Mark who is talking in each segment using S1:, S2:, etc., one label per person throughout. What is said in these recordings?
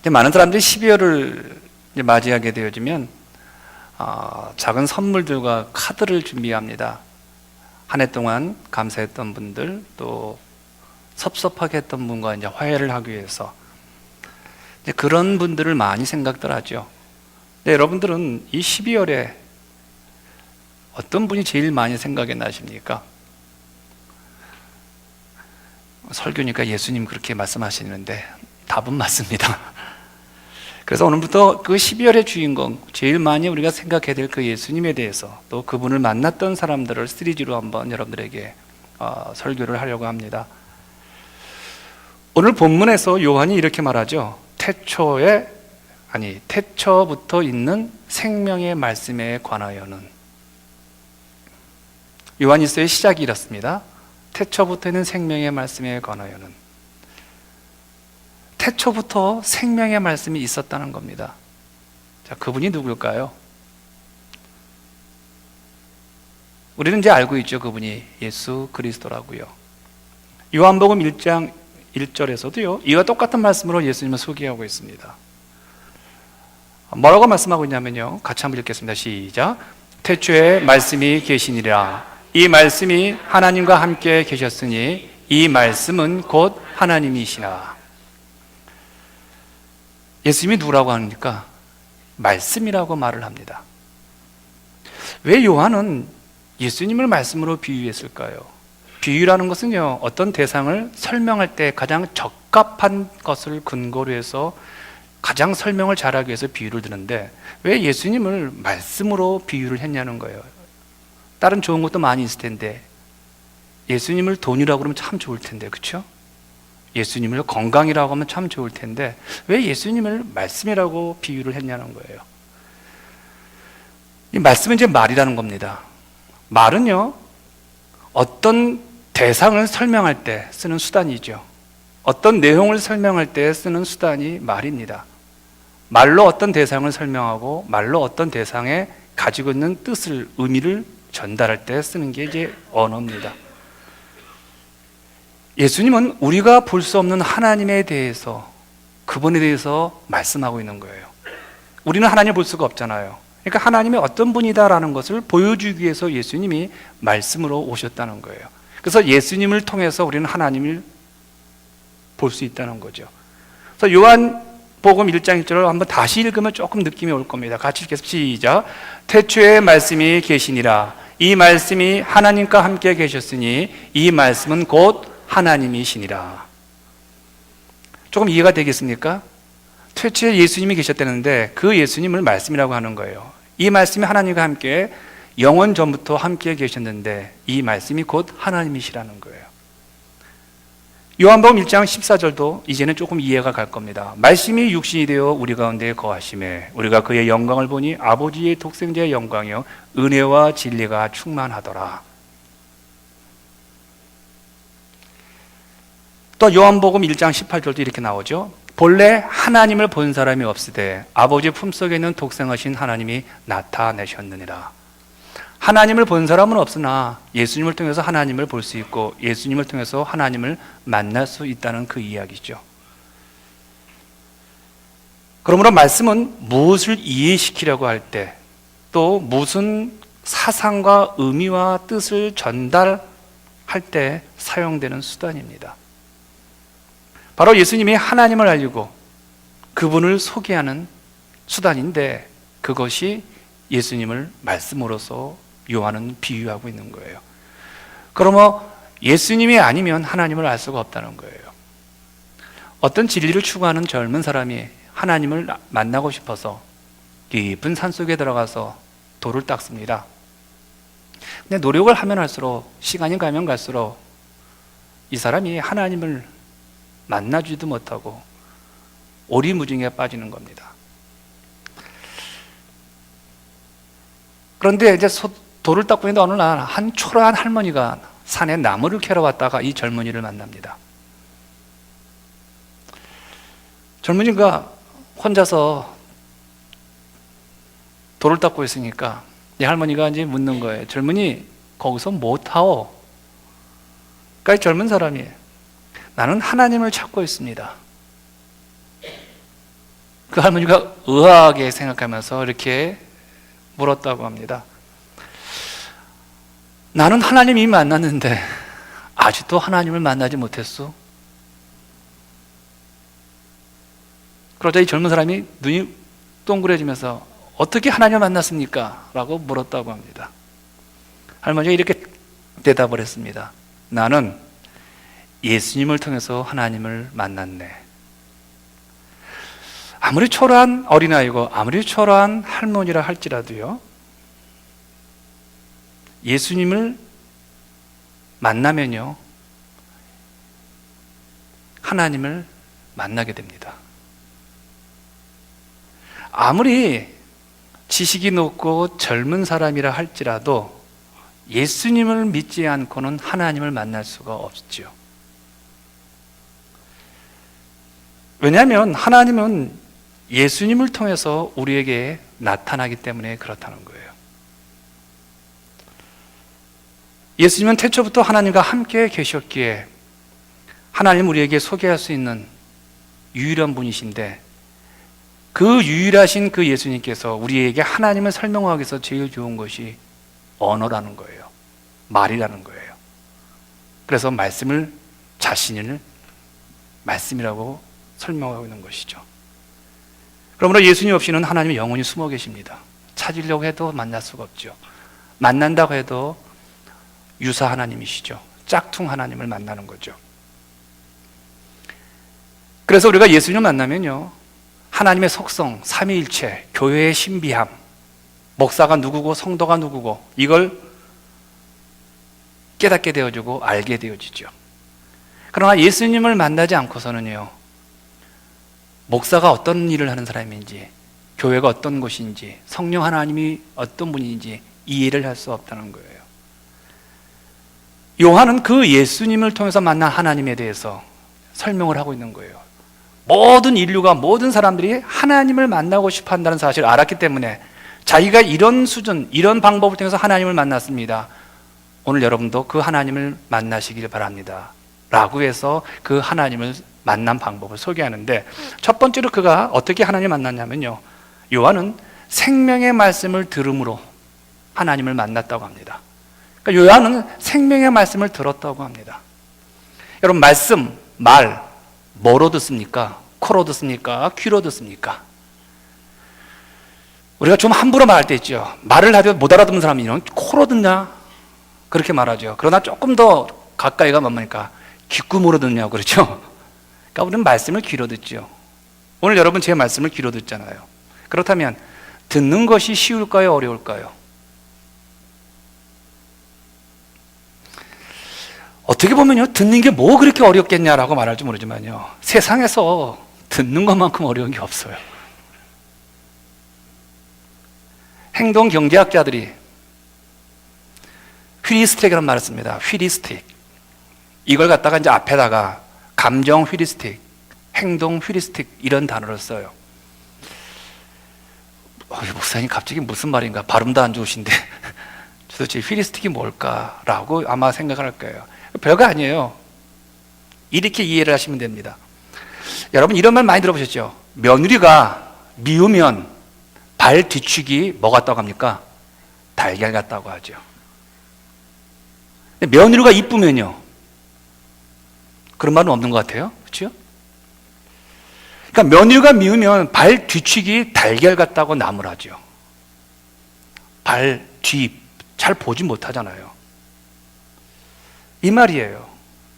S1: 이제 많은 사람들이 12월을 이제 맞이하게 되어지면 작은 선물들과 카드를 준비합니다. 한 해 동안 감사했던 분들, 또 섭섭하게 했던 분과 이제 화해를 하기 위해서 이제 그런 분들을 많이 생각들 하죠. 근데 여러분들은 이 12월에 어떤 분이 제일 많이 생각이 나십니까? 설교니까 예수님 그렇게 말씀하시는데 답은 맞습니다. 그래서 오늘부터 그 12월의 주인공, 제일 많이 우리가 생각해야 될 그 예수님에 대해서, 또 그분을 만났던 사람들을 시리즈로 한번 여러분들에게 설교를 하려고 합니다. 오늘 본문에서 요한이 이렇게 말하죠. 태초부터 있는 생명의 말씀에 관하여는. 요한일서의 시작이 이렇습니다. 태초부터 있는 생명의 말씀에 관하여는. 태초부터 생명의 말씀이 있었다는 겁니다. 자, 그분이 누굴까요? 우리는 이제 알고 있죠. 그분이 예수 그리스도라고요. 요한복음 1장 1절에서도요, 이와 똑같은 말씀으로 예수님을 소개하고 있습니다. 뭐라고 말씀하고 있냐면요, 같이 한번 읽겠습니다. 시작. 태초에 말씀이 계시니라. 이 말씀이 하나님과 함께 계셨으니 이 말씀은 곧 하나님이시라. 예수님이 누구라고 합니까? 말씀이라고 말을 합니다. 왜 요한은 예수님을 말씀으로 비유했을까요? 비유라는 것은요, 어떤 대상을 설명할 때 가장 적합한 것을 근거로 해서 가장 설명을 잘하기 위해서 비유를 드는데, 왜 예수님을 말씀으로 비유를 했냐는 거예요. 다른 좋은 것도 많이 있을 텐데, 예수님을 돈이라고 그러면 참 좋을 텐데, 그렇죠? 예수님을 건강이라고 하면 참 좋을 텐데 왜 예수님을 말씀이라고 비유를 했냐는 거예요. 이 말씀은 이제 말이라는 겁니다. 말은요, 어떤 대상을 설명할 때 쓰는 수단이죠. 어떤 내용을 설명할 때 쓰는 수단이 말입니다. 말로 어떤 대상을 설명하고 말로 어떤 대상에 가지고 있는 뜻을, 의미를 전달할 때 쓰는 게 이제 언어입니다. 예수님은 우리가 볼 수 없는 하나님에 대해서, 그분에 대해서 말씀하고 있는 거예요. 우리는 하나님을 볼 수가 없잖아요. 그러니까 하나님이 어떤 분이다라는 것을 보여주기 위해서 예수님이 말씀으로 오셨다는 거예요. 그래서 예수님을 통해서 우리는 하나님을 볼 수 있다는 거죠. 그래서 요한복음 1장 1절을 한번 다시 읽으면 조금 느낌이 올 겁니다. 같이 읽겠습니다. 시작. 태초에 말씀이 계시니라. 이 말씀이 하나님과 함께 계셨으니 이 말씀은 곧 하나님이시니라. 조금 이해가 되겠습니까? 태초에 예수님이 계셨다는데 그 예수님을 말씀이라고 하는 거예요. 이 말씀이 하나님과 함께 영원 전부터 함께 계셨는데 이 말씀이 곧 하나님이시라는 거예요. 요한복음 1장 14절도 이제는 조금 이해가 갈 겁니다. 말씀이 육신이 되어 우리 가운데 거하심에 우리가 그의 영광을 보니 아버지의 독생자의 영광이요 은혜와 진리가 충만하더라. 또 요한복음 1장 18절도 이렇게 나오죠. 본래 하나님을 본 사람이 없으되 아버지 품속에 있는 독생하신 하나님이 나타내셨느니라. 하나님을 본 사람은 없으나 예수님을 통해서 하나님을 볼 수 있고 예수님을 통해서 하나님을 만날 수 있다는 그 이야기죠. 그러므로 말씀은 무엇을 이해시키려고 할 때, 또 무슨 사상과 의미와 뜻을 전달할 때 사용되는 수단입니다. 바로 예수님이 하나님을 알리고 그분을 소개하는 수단인데, 그것이 예수님을 말씀으로서 요한은 비유하고 있는 거예요. 그러면 예수님이 아니면 하나님을 알 수가 없다는 거예요. 어떤 진리를 추구하는 젊은 사람이 하나님을 만나고 싶어서 깊은 산속에 들어가서 돌을 닦습니다. 근데 노력을 하면 할수록, 시간이 가면 갈수록 이 사람이 하나님을 만나지도 못하고 오리무중에 빠지는 겁니다. 그런데 이제 돌을 닦고 있는데 어느 날 한 초라한 할머니가 산에 나무를 캐러 왔다가 이 젊은이를 만납니다. 젊은이가 혼자서 돌을 닦고 있으니까 이 할머니가 이제 묻는 거예요. 젊은이, 거기서 뭐 하오? 그러니까 이 젊은 사람이, 나는 하나님을 찾고 있습니다. 그 할머니가 의아하게 생각하면서 이렇게 물었다고 합니다. 나는 하나님 이미 만났는데 아직도 하나님을 만나지 못했어. 그러자 이 젊은 사람이 눈이 동그래지면서 어떻게 하나님을 만났습니까? 라고 물었다고 합니다. 할머니가 이렇게 대답을 했습니다. 나는 예수님을 통해서 하나님을 만났네. 아무리 초라한 어린아이고 아무리 초라한 할머니라 할지라도요, 예수님을 만나면요, 하나님을 만나게 됩니다. 아무리 지식이 높고 젊은 사람이라 할지라도 예수님을 믿지 않고는 하나님을 만날 수가 없죠. 왜냐하면 하나님은 예수님을 통해서 우리에게 나타나기 때문에 그렇다는 거예요. 예수님은 태초부터 하나님과 함께 계셨기에 하나님 우리에게 소개할 수 있는 유일한 분이신데, 그 유일하신 그 예수님께서 우리에게 하나님을 설명하기 위해서 제일 좋은 것이 언어라는 거예요. 말이라는 거예요. 그래서 말씀을, 자신을 말씀이라고 설명하고 있는 것이죠. 그러므로 예수님 없이는 하나님이 영원히 숨어 계십니다. 찾으려고 해도 만날 수가 없죠. 만난다고 해도 유사 하나님이시죠. 짝퉁 하나님을 만나는 거죠. 그래서 우리가 예수님을 만나면요, 하나님의 속성, 삼위일체, 교회의 신비함, 목사가 누구고 성도가 누구고 이걸 깨닫게 되어지고 알게 되어지죠. 그러나 예수님을 만나지 않고서는요, 목사가 어떤 일을 하는 사람인지, 교회가 어떤 곳인지, 성령 하나님이 어떤 분인지 이해를 할 수 없다는 거예요. 요한은 그 예수님을 통해서 만난 하나님에 대해서 설명을 하고 있는 거예요. 모든 인류가, 모든 사람들이 하나님을 만나고 싶어 한다는 사실을 알았기 때문에 자기가 이런 수준, 이런 방법을 통해서 하나님을 만났습니다. 오늘 여러분도 그 하나님을 만나시길 바랍니다. 라고 해서 그 하나님을 만난 방법을 소개하는데, 첫 번째로 그가 어떻게 하나님을 만났냐면요, 요한은 생명의 말씀을 들음으로 하나님을 만났다고 합니다. 그러니까 요한은 생명의 말씀을 들었다고 합니다. 여러분, 말씀, 말 뭐로 듣습니까? 코로 듣습니까? 귀로 듣습니까? 우리가 좀 함부로 말할 때 있죠. 말을 하도 못 알아듣는 사람이 코로 듣냐? 그렇게 말하죠. 그러나 조금 더 가까이 가면 뭡니까? 귓구멍으로 듣냐고 그러죠. 그러니까 우리는 말씀을 귀로 듣죠. 오늘 여러분 제 말씀을 귀로 듣잖아요. 그렇다면 듣는 것이 쉬울까요? 어려울까요? 어떻게 보면요, 듣는 게 뭐 그렇게 어렵겠냐라고 말할지 모르지만요, 세상에서 듣는 것만큼 어려운 게 없어요. 행동 경제학자들이 휘리스틱이라는 말을 씁니다. 휘리스틱. 이걸 갖다가 이제 앞에다가 감정 휘리스틱, 행동 휘리스틱 이런 단어를 써요. 목사님 갑자기 무슨 말인가? 발음도 안 좋으신데 도대체 휘리스틱이 뭘까라고 아마 생각을 할 거예요. 별거 아니에요. 이렇게 이해를 하시면 됩니다. 여러분 이런 말 많이 들어보셨죠? 며느리가 미우면 발 뒤축이 뭐 같다고 합니까? 달걀 같다고 하죠. 근데 며느리가 이쁘면요, 그런 말은 없는 것 같아요. 그렇죠? 그러니까 며느리가 미우면 발 뒤축이 달걀 같다고 나무라죠. 발 뒤 잘 보지 못하잖아요. 이 말이에요.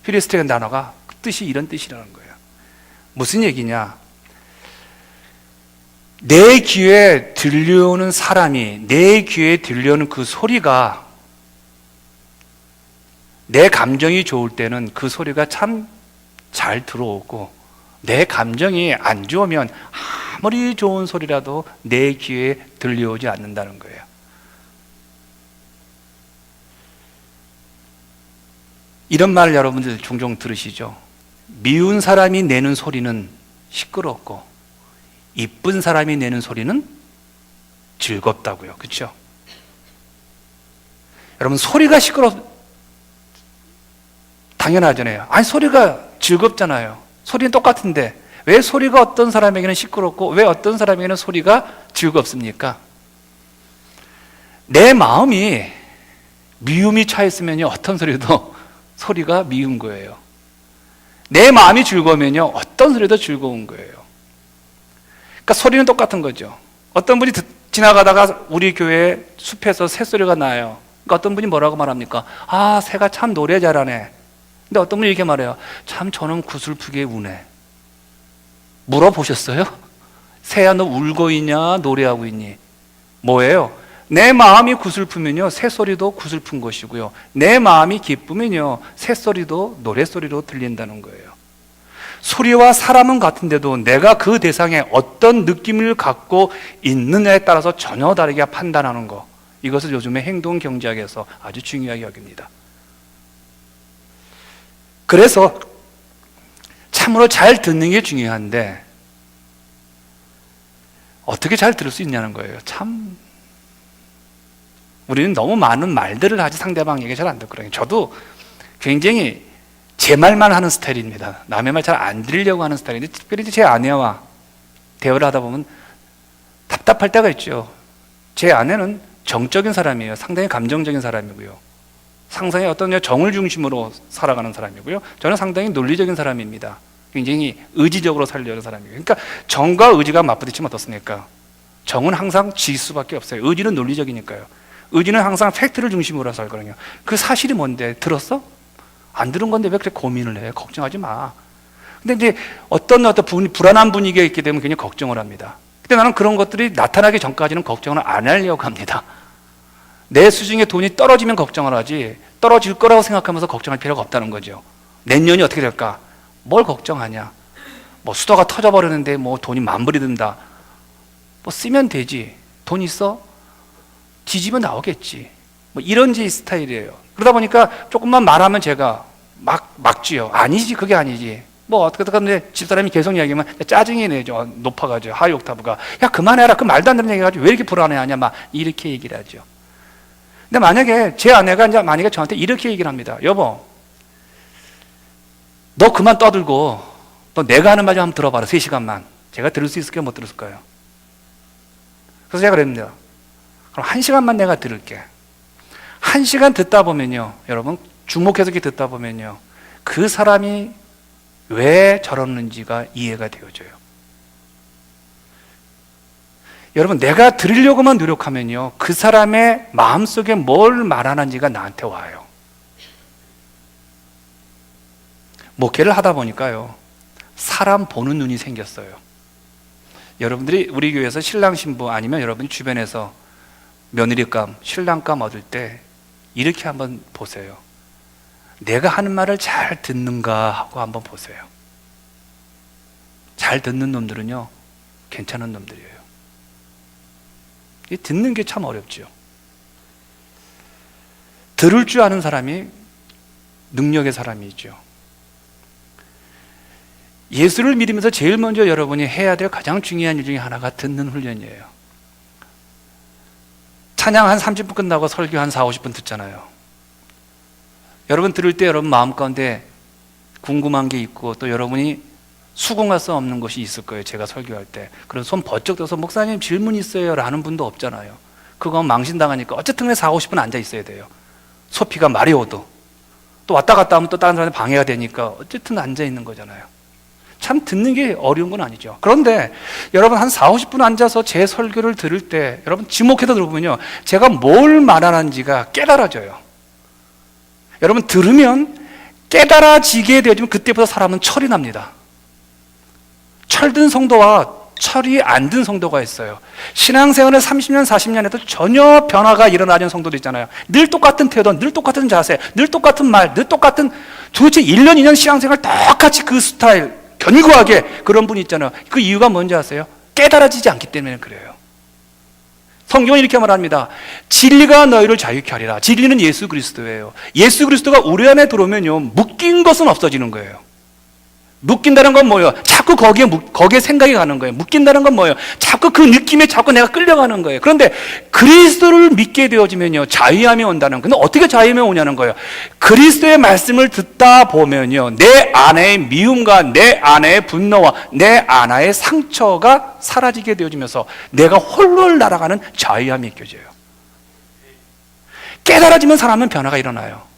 S1: 휘리스틱이라는 단어가 그 뜻이 이런 뜻이라는 거예요. 무슨 얘기냐? 내 귀에 들려오는 사람이, 내 귀에 들려오는 그 소리가, 내 감정이 좋을 때는 그 소리가 참 잘 들어오고, 내 감정이 안 좋으면 아무리 좋은 소리라도 내 귀에 들려오지 않는다는 거예요. 이런 말을 여러분들 종종 들으시죠? 미운 사람이 내는 소리는 시끄럽고 이쁜 사람이 내는 소리는 즐겁다고요. 그렇죠? 여러분 소리가 당연하잖아요. 아니 소리가 즐겁잖아요. 소리는 똑같은데 왜 소리가 어떤 사람에게는 시끄럽고 왜 어떤 사람에게는 소리가 즐겁습니까? 내 마음이 미움이 차 있으면요, 어떤 소리도 소리가 미운 거예요. 내 마음이 즐거우면요, 어떤 소리도 즐거운 거예요. 그러니까 소리는 똑같은 거죠. 어떤 분이 지나가다가 우리 교회 숲에서 새소리가 나요. 그러니까 어떤 분이 뭐라고 말합니까? 아, 새가 참 노래 잘하네. 근데 어떤 분이 이렇게 말해요. 참 저는 구슬프게 우네. 물어보셨어요? 새야 너 울고 있냐 노래하고 있니? 뭐예요? 내 마음이 구슬프면요, 새소리도 구슬픈 것이고요, 내 마음이 기쁘면요, 새소리도 노래소리로 들린다는 거예요. 소리와 사람은 같은데도 내가 그 대상에 어떤 느낌을 갖고 있느냐에 따라서 전혀 다르게 판단하는 것, 이것을 요즘에 행동경제학에서 아주 중요하게 여깁니다. 그래서 참으로 잘 듣는 게 중요한데 어떻게 잘 들을 수 있냐는 거예요. 참 우리는 너무 많은 말들을 하지 상대방 얘기 잘 안 듣거든요. 저도 굉장히 제 말만 하는 스타일입니다. 남의 말 잘 안 들으려고 하는 스타일인데, 특별히 제 아내와 대화를 하다 보면 답답할 때가 있죠. 제 아내는 정적인 사람이에요. 상당히 감정적인 사람이고요, 상상의 어떤 정을 중심으로 살아가는 사람이고요, 저는 상당히 논리적인 사람입니다. 굉장히 의지적으로 살려는 사람이에요. 그러니까 정과 의지가 맞부딪히면 어떻습니까? 정은 항상 질 수밖에 없어요. 의지는 논리적이니까요. 의지는 항상 팩트를 중심으로 살거든요. 그 사실이 뭔데? 들었어? 안 들은 건데 왜 그렇게 고민을 해? 걱정하지 마. 근데 이제 어떤 불안한 분위기가 있게 되면 굉장히 걱정을 합니다. 근데 나는 그런 것들이 나타나기 전까지는 걱정을 안 하려고 합니다. 내 수중에 돈이 떨어지면 걱정을 하지, 떨어질 거라고 생각하면서 걱정할 필요가 없다는 거죠. 내년이 어떻게 될까? 뭘 걱정하냐? 뭐 수도가 터져버리는데 뭐 돈이 만불이 든다. 뭐 쓰면 되지. 돈 있어? 뒤집어 나오겠지. 뭐 이런 제 스타일이에요. 그러다 보니까 조금만 말하면 제가 막지요. 아니지, 그게 아니지. 뭐 어떻게 하는데 집사람이 계속 이야기하면 짜증이 내죠. 높아가지고 하이 옥타브가. 야 그만해라. 그 말도 안 되는 얘기 가지고 왜 이렇게 불안해하냐. 막 이렇게 얘기를 하죠. 근데 만약에 제 아내가 이제 만약에 저한테 이렇게 얘기를 합니다. 여보, 너 그만 떠들고 너 내가 하는 말 좀 한번 들어봐라. 3시간만. 제가 들을 수 있을까요? 못 들었을까요? 그래서 제가 그랬습니다. 그럼 1시간만 내가 들을게. 1시간 듣다 보면요, 여러분 주목해서 이렇게 듣다 보면요, 그 사람이 왜 저러는지가 이해가 되어져요. 여러분 내가 들으려고만 노력하면요, 그 사람의 마음속에 뭘 말하는지가 나한테 와요. 목회를 하다 보니까요, 사람 보는 눈이 생겼어요. 여러분들이 우리 교회에서 신랑 신부 아니면 여러분 주변에서 며느리감, 신랑감 얻을 때 이렇게 한번 보세요. 내가 하는 말을 잘 듣는가 하고 한번 보세요. 잘 듣는 놈들은요, 괜찮은 놈들이에요. 듣는 게 참 어렵죠. 들을 줄 아는 사람이 능력의 사람이죠. 예수를 믿으면서 제일 먼저 여러분이 해야 될 가장 중요한 일 중에 하나가 듣는 훈련이에요. 찬양 한 30분 끝나고 설교 한 4, 50분 듣잖아요. 여러분 들을 때 여러분 마음 가운데 궁금한 게 있고 또 여러분이 수긍할 수 없는 것이 있을 거예요. 제가 설교할 때. 그런 손 번쩍 들어서 목사님 질문 있어요 라는 분도 없잖아요. 그건 망신당하니까 어쨌든 4, 50분 앉아 있어야 돼요. 소피가 마려워도. 또 왔다 갔다 하면 또 다른 사람한테 방해가 되니까 어쨌든 앉아 있는 거잖아요. 참 듣는 게 어려운 건 아니죠. 그런데 여러분 한 4, 50분 앉아서 제 설교를 들을 때 여러분 지목해서 들어보면요, 제가 뭘 말하는지가 깨달아져요. 여러분 들으면 깨달아지게 되어지면 그때부터 사람은 철이 납니다. 철든 성도와 철이 안 든 성도가 있어요. 신앙생활을 30년, 40년 해도 전혀 변화가 일어나지 않는 성도도 있잖아요. 늘 똑같은 태도, 늘 똑같은 자세, 늘 똑같은 말, 늘 똑같은 도대체 1년, 2년 신앙생활 똑같이 그 스타일 견고하게 그런 분이 있잖아요. 그 이유가 뭔지 아세요? 깨달아지지 않기 때문에 그래요. 성경은 이렇게 말합니다. 진리가 너희를 자유케 하리라. 진리는 예수 그리스도예요. 예수 그리스도가 우리 안에 들어오면요, 묶인 것은 없어지는 거예요. 묶인다는 건 뭐예요? 자꾸 거기에 생각이 가는 거예요. 묶인다는 건 뭐예요? 자꾸 그 느낌에 자꾸 내가 끌려가는 거예요. 그런데 그리스도를 믿게 되어지면요, 자유함이 온다는 거예요. 근데 어떻게 자유함이 오냐는 거예요. 그리스도의 말씀을 듣다 보면요, 내 안의 미움과 내 안의 분노와 내 안의 상처가 사라지게 되어지면서 내가 홀로 날아가는 자유함이 느껴져요. 깨달아지면 사람은 변화가 일어나요.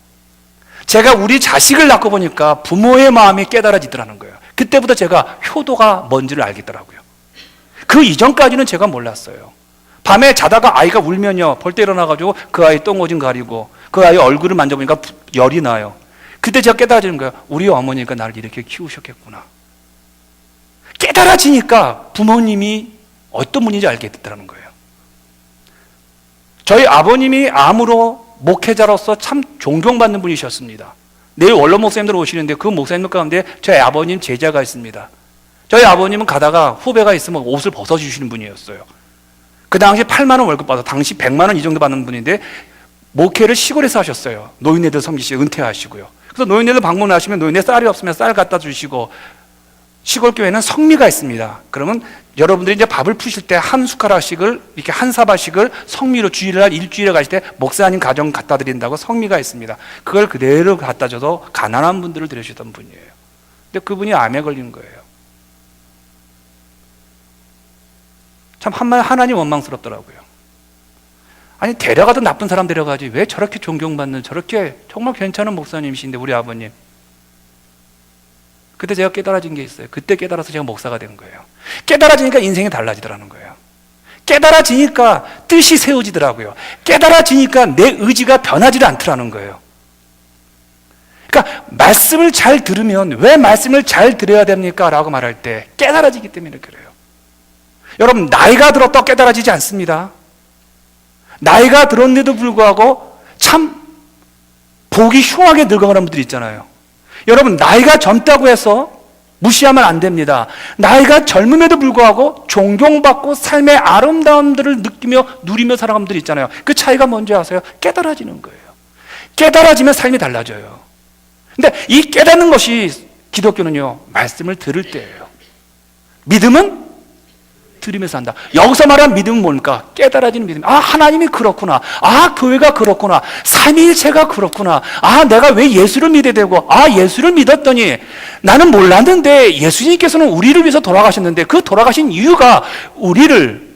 S1: 제가 우리 자식을 낳고 보니까 부모의 마음이 깨달아지더라는 거예요. 그때부터 제가 효도가 뭔지를 알겠더라고요. 그 이전까지는 제가 몰랐어요. 밤에 자다가 아이가 울면요, 벌떡 일어나가지고 그 아이 똥오줌 가리고 그 아이 얼굴을 만져보니까 열이 나요. 그때 제가 깨달아지는 거예요. 우리 어머니가 나를 이렇게 키우셨겠구나. 깨달아지니까 부모님이 어떤 분인지 알게 됐다는 거예요. 저희 아버님이 암으로 목회자로서 참 존경받는 분이셨습니다. 내일 원로 목사님들 오시는데 그 목사님들 가운데 저희 아버님 제자가 있습니다. 저희 아버님은 가다가 후배가 있으면 옷을 벗어주시는 분이었어요. 그 당시 8만 원 월급 받아 당시 100만 원 이 정도 받는 분인데 목회를 시골에서 하셨어요. 노인네들 섬기시고 은퇴하시고요. 그래서 노인네들 방문하시면 노인네 쌀이 없으면 쌀 갖다 주시고, 시골 교회는 성미가 있습니다. 그러면 여러분들이 이제 밥을 푸실 때 한 숟가락씩을 이렇게 한 사발씩을 성미로 주일날 일주일에 가실 때 목사님 가정 갖다 드린다고 성미가 있습니다. 그걸 그대로 갖다 줘서 가난한 분들을 드리시던 분이에요. 근데 그분이 암에 걸린 거예요. 참 하나님 원망스럽더라고요. 아니 데려가도 나쁜 사람 데려가지 왜 저렇게 존경받는 저렇게 정말 괜찮은 목사님이신데 우리 아버님. 그때 제가 깨달아진 게 있어요. 그때 깨달아서 제가 목사가 된 거예요. 깨달아지니까 인생이 달라지더라는 거예요. 깨달아지니까 뜻이 세워지더라고요. 깨달아지니까 내 의지가 변하지 않더라는 거예요. 그러니까 말씀을 잘 들으면 왜 말씀을 잘 들어야 됩니까? 라고 말할 때 깨달아지기 때문에 그래요. 여러분 나이가 들었다고 깨달아지지 않습니다. 나이가 들었는데도 불구하고 참 보기 흉하게 늙어가는 분들이 있잖아요. 여러분 나이가 젊다고 해서 무시하면 안 됩니다. 나이가 젊음에도 불구하고 존경받고 삶의 아름다움들을 느끼며 누리며 살아가는 분들이 있잖아요. 그 차이가 뭔지 아세요? 깨달아지는 거예요. 깨달아지면 삶이 달라져요. 근데 이 깨닫는 것이 기독교는요, 말씀을 들을 때예요. 믿음은 들으면서 한다. 여기서 말하는 믿음은 뭡니까? 깨달아지는 믿음. 아, 하나님이 그렇구나. 아, 교회가 그렇구나. 삼위일체가 그렇구나. 아, 내가 왜 예수를 믿어야 되고, 아, 예수를 믿었더니 나는 몰랐는데 예수님께서는 우리를 위해서 돌아가셨는데 그 돌아가신 이유가 우리를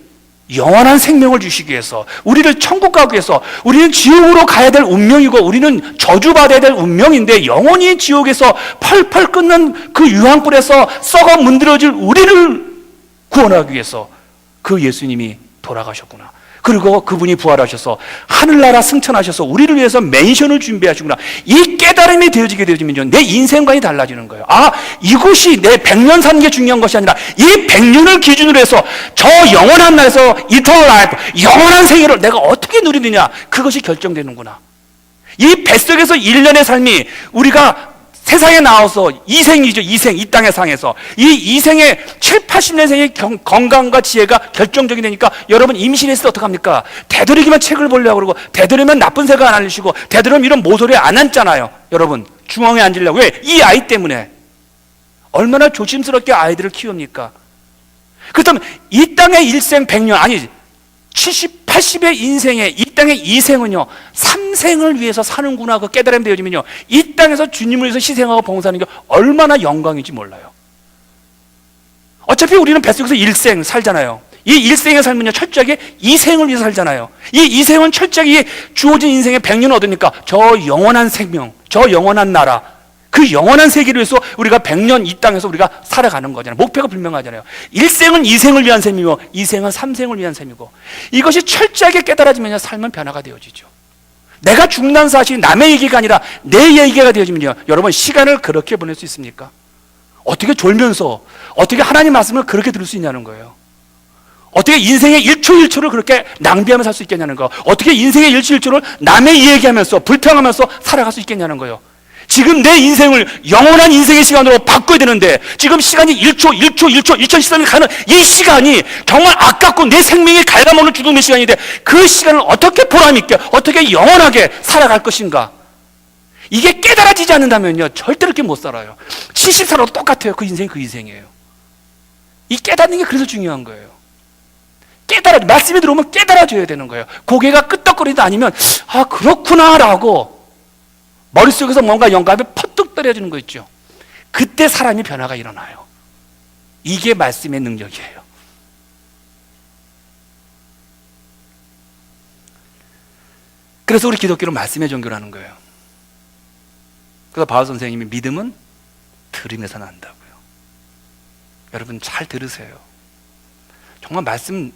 S1: 영원한 생명을 주시기 위해서, 우리를 천국 가기 위해서, 우리는 지옥으로 가야 될 운명이고 우리는 저주받아야 될 운명인데 영원히 지옥에서 펄펄 끓는 그 유황불에서 썩어 문드러질 우리를 구원하기 위해서 그 예수님이 돌아가셨구나. 그리고 그분이 부활하셔서 하늘나라 승천하셔서 우리를 위해서 맨션을 준비하시구나. 이 깨달음이 되어지게 되어지면 내 인생관이 달라지는 거예요. 아, 이곳이 내 100년 사는 게 중요한 것이 아니라 이 100년을 기준으로 해서 저 영원한 날에서 eternal life, 영원한 생애를 내가 어떻게 누리느냐, 그것이 결정되는구나. 이 뱃속에서 1년의 삶이 우리가 세상에 나와서 이생이죠. 이생, 이 땅의 상에서 이 이생의 7, 80년생의 건강과 지혜가 결정적이 되니까 여러분 임신했을 때 어떡합니까? 되도록이면 책을 보려고 그러고 되도록이면 나쁜 생각 안 알리시고 되도록이면 이런 모서리에 안 앉잖아요. 여러분 중앙에 앉으려고. 왜? 이 아이 때문에. 얼마나 조심스럽게 아이들을 키웁니까? 그렇다면 이 땅의 일생 100년 아니 70, 80의 인생에 이 땅의 이생은요 3생을 위해서 사는구나. 그 깨달음이 되어지면요 이 땅에서 주님을 위해서 희생하고 봉사하는 게 얼마나 영광인지 몰라요. 어차피 우리는 뱃속에서 일생 살잖아요. 이 일생의 삶은요 철저하게 이생을 위해서 살잖아요. 이 이생은 철저하게 주어진 인생의 100년을 얻으니까 저 영원한 생명, 저 영원한 나라, 그 영원한 세계를 위해서 우리가 100년 이 땅에서 우리가 살아가는 거잖아요. 목표가 분명하잖아요. 일생은 이생을 위한 셈이고 이생은 삼생을 위한 셈이고, 이것이 철저하게 깨달아지면 삶은 변화가 되어지죠. 내가 죽는다는 사실이 남의 얘기가 아니라 내 얘기가 되어지면요 여러분 시간을 그렇게 보낼 수 있습니까? 어떻게 졸면서 어떻게 하나님 말씀을 그렇게 들을 수 있냐는 거예요. 어떻게 인생의 1초 1초를 그렇게 낭비하면서 살 수 있겠냐는 거예요. 어떻게 인생의 1초 1초를 남의 이야기하면서 불평하면서 살아갈 수 있겠냐는 거예요. 지금 내 인생을 영원한 인생의 시간으로 바꿔야 되는데 지금 시간이 1초 2013년 가는 이 시간이 정말 아깝고 내 생명이 갉아먹는 죽음의 시간인데 그 시간을 어떻게 보람있게 어떻게 영원하게 살아갈 것인가. 이게 깨달아지지 않는다면요, 절대로 이렇게 못 살아요. 70살도 똑같아요. 그 인생이 그 인생이에요. 이 깨닫는 게 그래서 중요한 거예요. 말씀이 들어오면 깨달아줘야 되는 거예요. 고개가 끄덕거리도 아니면, 아, 그렇구나라고 머릿속에서 뭔가 영감이 퍼뜩 떨어지는 거 있죠. 그때 사람이 변화가 일어나요. 이게 말씀의 능력이에요. 그래서 우리 기독교는 말씀의 종교라는 거예요. 그래서 바울 선생님이 믿음은 들음에서 난다고요. 여러분 잘 들으세요. 정말 말씀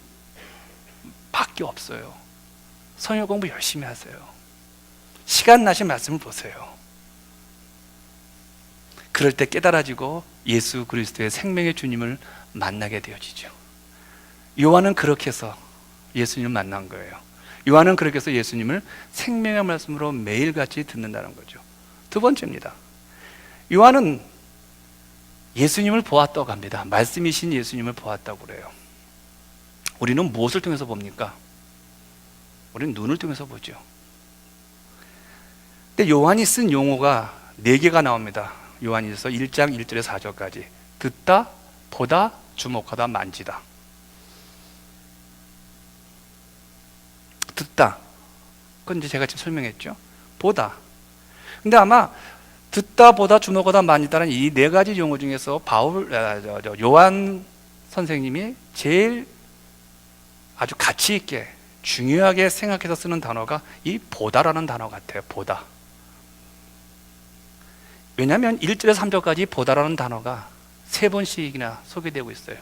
S1: 밖에 없어요. 성경 공부 열심히 하세요. 시간 나신 말씀을 보세요. 그럴 때 깨달아지고 예수 그리스도의 생명의 주님을 만나게 되어지죠. 요한은 그렇게 해서 예수님을 만난 거예요. 요한은 그렇게 해서 예수님을 생명의 말씀으로 매일같이 듣는다는 거죠. 두 번째입니다. 요한은 예수님을 보았다고 합니다. 말씀이신 예수님을 보았다고 그래요. 우리는 무엇을 통해서 봅니까? 우리는 눈을 통해서 보죠. 근데 요한이 쓴 용어가 4개가 나옵니다. 요한일서 1장 1절에서 4절까지. 듣다, 보다, 주목하다, 만지다. 듣다. 그건 이제 제가 지금 설명했죠. 보다. 근데 아마 듣다, 보다, 주목하다, 만지다는 이 4가지 용어 중에서 요한 선생님이 제일 아주 가치 있게 중요하게 생각해서 쓰는 단어가 이 보다라는 단어 같아요. 보다. 왜냐하면 1절에서 3절까지 보다라는 단어가 3번씩이나 소개되고 있어요.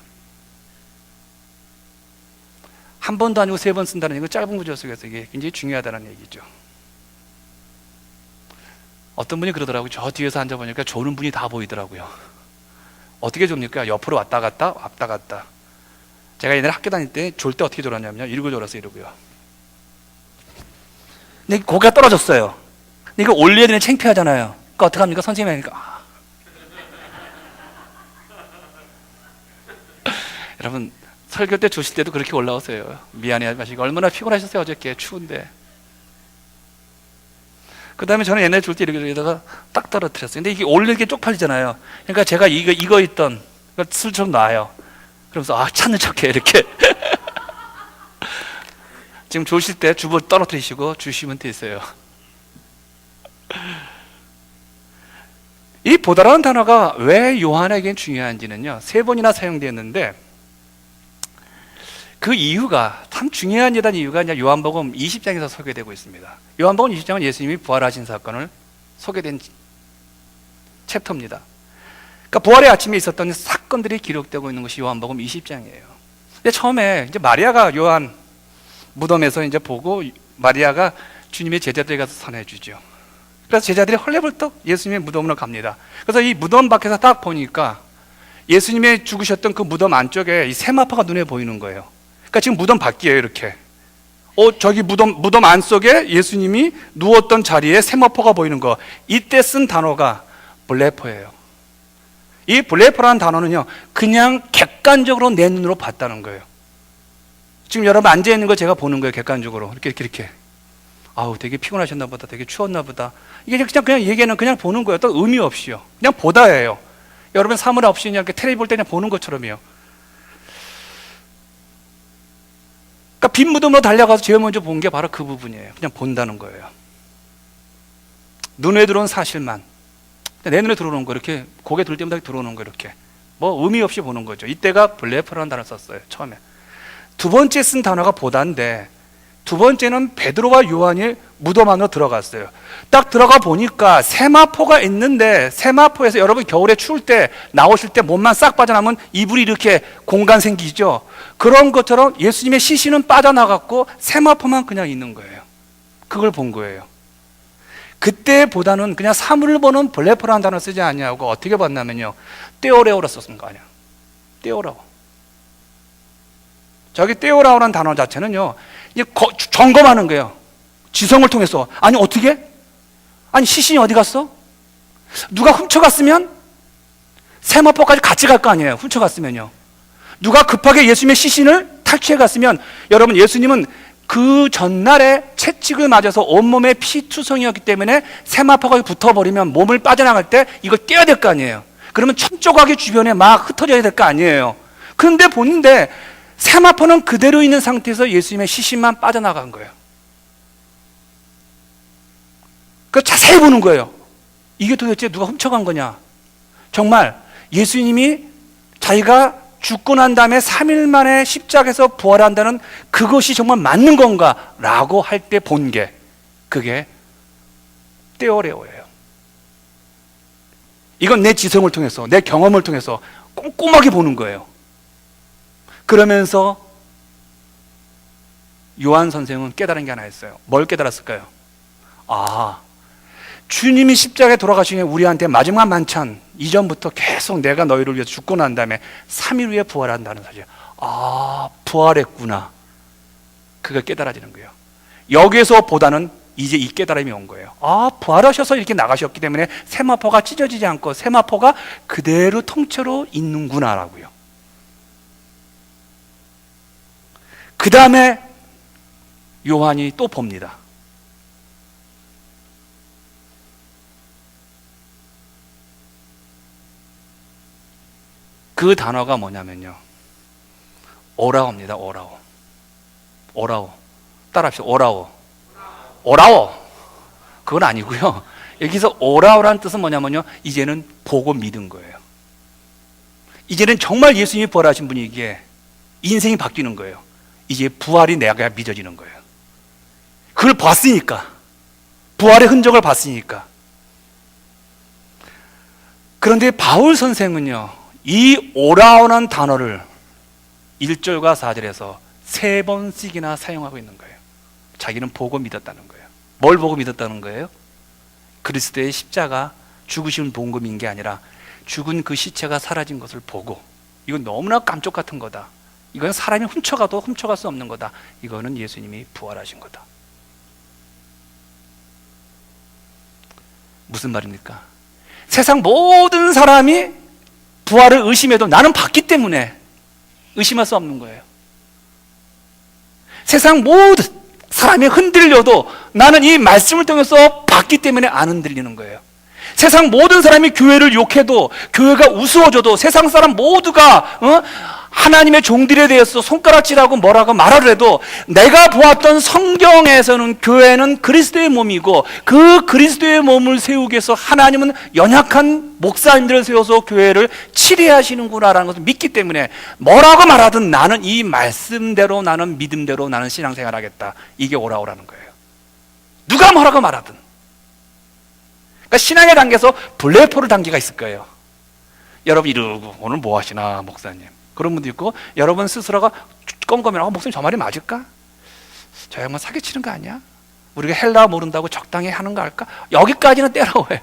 S1: 한 번도 아니고 3번 쓴다는 얘기는 짧은 구절 속에서 이게 굉장히 중요하다는 얘기죠. 어떤 분이 그러더라고요. 저 뒤에서 앉아보니까 조는 분이 다 보이더라고요. 어떻게 좁니까? 옆으로 왔다 갔다 왔다 갔다. 제가 옛날에 학교 다닐 때 졸 때 어떻게 졸았냐면요, 이러고 졸았어요. 이러고요. 근데 고개가 떨어졌어요. 근데 이거 올려야 되는 창피하잖아요. 그러니까 어떻게 합니까? 선생님이 하니까 여러분 설교 때 주실 때도 그렇게 올라오세요. 미안해하지 마시고. 얼마나 피곤하셨어요 어저께 추운데. 그 다음에 저는 옛날에 줄 때 이러다가 딱 떨어뜨렸어요. 근데 이게 올리게 쪽팔리잖아요. 그러니까 제가 이거 있던 술처럼 놔요. 그러면서 아 찾는 척해 이렇게. 지금 주실 때 주부 떨어뜨리시고 주시면 되세요. 이 보다라는 단어가 왜 요한에겐 중요한지는요, 3번이나 사용되었는데 그 이유가 참 중요한 이유가 이제 요한복음 20장에서 소개되고 있습니다. 요한복음 20장은 예수님이 부활하신 사건을 소개된 챕터입니다. 그러니까 부활의 아침에 있었던 사건들이 기록되고 있는 것이 요한복음 20장이에요. 근데 처음에 이제 마리아가 요한 무덤에서 이제 보고 마리아가 주님의 제자들에 가서 전해주죠. 그래서 제자들이 헐레벌떡 예수님의 무덤으로 갑니다. 그래서 이 무덤 밖에서 딱 보니까 예수님의 죽으셨던 그 무덤 안쪽에 이 세마포가 눈에 보이는 거예요. 그러니까 지금 무덤 밖이에요, 이렇게. 저기 무덤 안속에 예수님이 누웠던 자리에 세마포가 보이는 거. 이때 쓴 단어가 블레포예요. 이 블레포라는 단어는요, 그냥 객관적으로 내 눈으로 봤다는 거예요. 지금 여러분 앉아 있는 거 제가 보는 거예요, 객관적으로. 이렇게. 아우, 되게 피곤하셨나 보다, 되게 추웠나 보다. 이게 그냥 얘기는 그냥 보는 거예요. 또 의미 없이요. 그냥 보다예요. 여러분 사물 없이 그냥 이렇게 텔레비 볼 때 그냥 보는 것처럼이요. 그러니까 빈 무덤으로 달려가서 제일 먼저 본 게 바로 그 부분이에요. 그냥 본다는 거예요. 눈에 들어온 사실만. 내 눈에 들어오는 거, 이렇게 고개 들 때마다 들어오는 거, 이렇게. 뭐 의미 없이 보는 거죠. 이때가 블레포라는 단어를 썼어요, 처음에. 두 번째 쓴 단어가 보다인데, 두 번째는 베드로와 요한이 무덤 안으로 들어갔어요. 딱 들어가 보니까 세마포가 있는데, 세마포에서 여러분 겨울에 추울 때 나오실 때 몸만 싹 빠져나오면 이불이 이렇게 공간 생기죠. 그런 것처럼 예수님의 시신은 빠져나갔고 세마포만 그냥 있는 거예요. 그걸 본 거예요. 그때보다는 그냥 사물을 보는 블레포라는 단어를 쓰지 않냐고 어떻게 봤냐면요, 떼오레오라 썼은 거 아니야. 떼오라오. 저기 떼오라오라는 단어 자체는요, 이제 점검하는 거예요. 지성을 통해서. 아니 어떻게? 아니 시신이 어디 갔어? 누가 훔쳐갔으면 세마포까지 같이 갈 거 아니에요. 훔쳐갔으면요. 누가 급하게 예수님의 시신을 탈취해 갔으면, 여러분 예수님은 그 전날에 채찍을 맞아서 온몸에 피투성이었기 때문에 세마포가 붙어버리면 몸을 빠져나갈 때 이걸 떼야 될 거 아니에요. 그러면 천조각이 주변에 막 흩어져야 될 거 아니에요. 그런데 보는데 세마포는 그대로 있는 상태에서 예수님의 시신만 빠져나간 거예요. 그 자세히 보는 거예요. 이게 도대체 누가 훔쳐간 거냐? 정말 예수님이 자기가 죽고 난 다음에 3일 만에 십자가에서 부활한다는 그것이 정말 맞는 건가? 라고 할 때 본 게 그게 떼어레오예요. 이건 내 지성을 통해서, 내 경험을 통해서 꼼꼼하게 보는 거예요. 그러면서 요한 선생은 깨달은 게 하나 있어요. 뭘 깨달았을까요? 아, 주님이 십자가에 돌아가시니 우리한테 마지막 만찬 이전부터 계속 내가 너희를 위해서 죽고 난 다음에 3일 후에 부활한다는 사실. 아, 부활했구나. 그가 깨달아지는 거예요. 여기에서 보다는 이제 이 깨달음이 온 거예요. 아, 부활하셔서 이렇게 나가셨기 때문에 세마포가 찢어지지 않고 세마포가 그대로 통째로 있는구나라고요. 그 다음에 요한이 또 봅니다. 그 단어가 뭐냐면요, 오라오입니다. 오라오. 오라오. 따라합시다. 오라오. 오라오. 그건 아니고요. 여기서 오라오라는 뜻은 뭐냐면요, 이제는 보고 믿은 거예요. 이제는 정말 예수님이 부활하신 분이기에 인생이 바뀌는 거예요. 이제 부활이 내가 믿어지는 거예요. 그걸 봤으니까. 부활의 흔적을 봤으니까. 그런데 바울 선생은요, 이 오라오라는 단어를 1절과 4절에서 3번씩이나 사용하고 있는 거예요. 자기는 보고 믿었다는 거예요. 뭘 보고 믿었다는 거예요? 그리스도의 십자가 죽으심을 본 거 믿는 게 아니라 죽은 그 시체가 사라진 것을 보고, 이건 너무나 깜짝 같은 거다. 이건 사람이 훔쳐가도 훔쳐갈 수 없는 거다. 이거는 예수님이 부활하신 거다. 무슨 말입니까? 세상 모든 사람이 부활을 의심해도 나는 봤기 때문에 의심할 수 없는 거예요. 세상 모든 사람이 흔들려도 나는 이 말씀을 통해서 봤기 때문에 안 흔들리는 거예요. 세상 모든 사람이 교회를 욕해도, 교회가 우스워져도, 세상 사람 모두가 하나님의 종들에 대해서 손가락질하고 뭐라고 말하려 해도, 내가 보았던 성경에서는 교회는 그리스도의 몸이고, 그 그리스도의 몸을 세우기 위해서 하나님은 연약한 목사님들을 세워서 교회를 치료하시는구나라는 것을 믿기 때문에 뭐라고 말하든 나는 이 말씀대로, 나는 믿음대로 나는 신앙생활 하겠다. 이게 오라오라는 거예요. 누가 뭐라고 말하든. 그러니까 신앙의 단계에서 블랙홀 단계가 있을 거예요. 여러분 이러고 오늘 뭐 하시나 목사님, 그런 분도 있고, 여러분 스스로가 껌껌이라고 목사님 저 말이 맞을까? 저 양반 사기치는 거 아니야? 우리가 헬라어 모른다고 적당히 하는 거 할까? 여기까지는 때라고해요.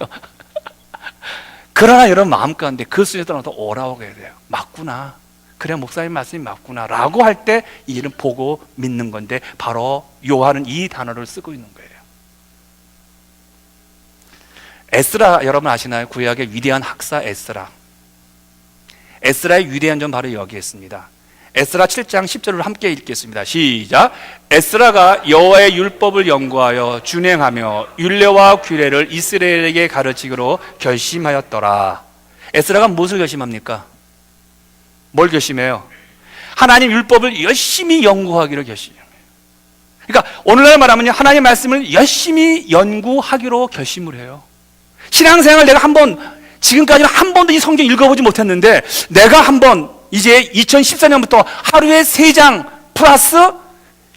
S1: 그러나 여러분 마음 가운데 그 속에서 오라오게 해야 돼요. 맞구나. 그래, 목사님 말씀이 맞구나 라고 할 때 이제는 보고 믿는 건데, 바로 요한은 이 단어를 쓰고 있는 거예요. 에스라 여러분 아시나요? 구약의 위대한 학사 에스라. 에스라의 위대한 점 바로 여기에 있습니다. 에스라 7장 10절을 함께 읽겠습니다. 시작. 에스라가 여호와의 율법을 연구하여 준행하며 율례와 규례를 이스라엘에게 가르치기로 결심하였더라. 에스라가 무엇을 결심합니까? 뭘 결심해요? 하나님 율법을 열심히 연구하기로 결심해요. 그러니까 오늘날 말하면 하나님의 말씀을 열심히 연구하기로 결심을 해요. 신앙생활 내가 지금까지는 한 번도 이 성경 읽어보지 못했는데, 내가 한번 이제 2014년부터 하루에 3장 플러스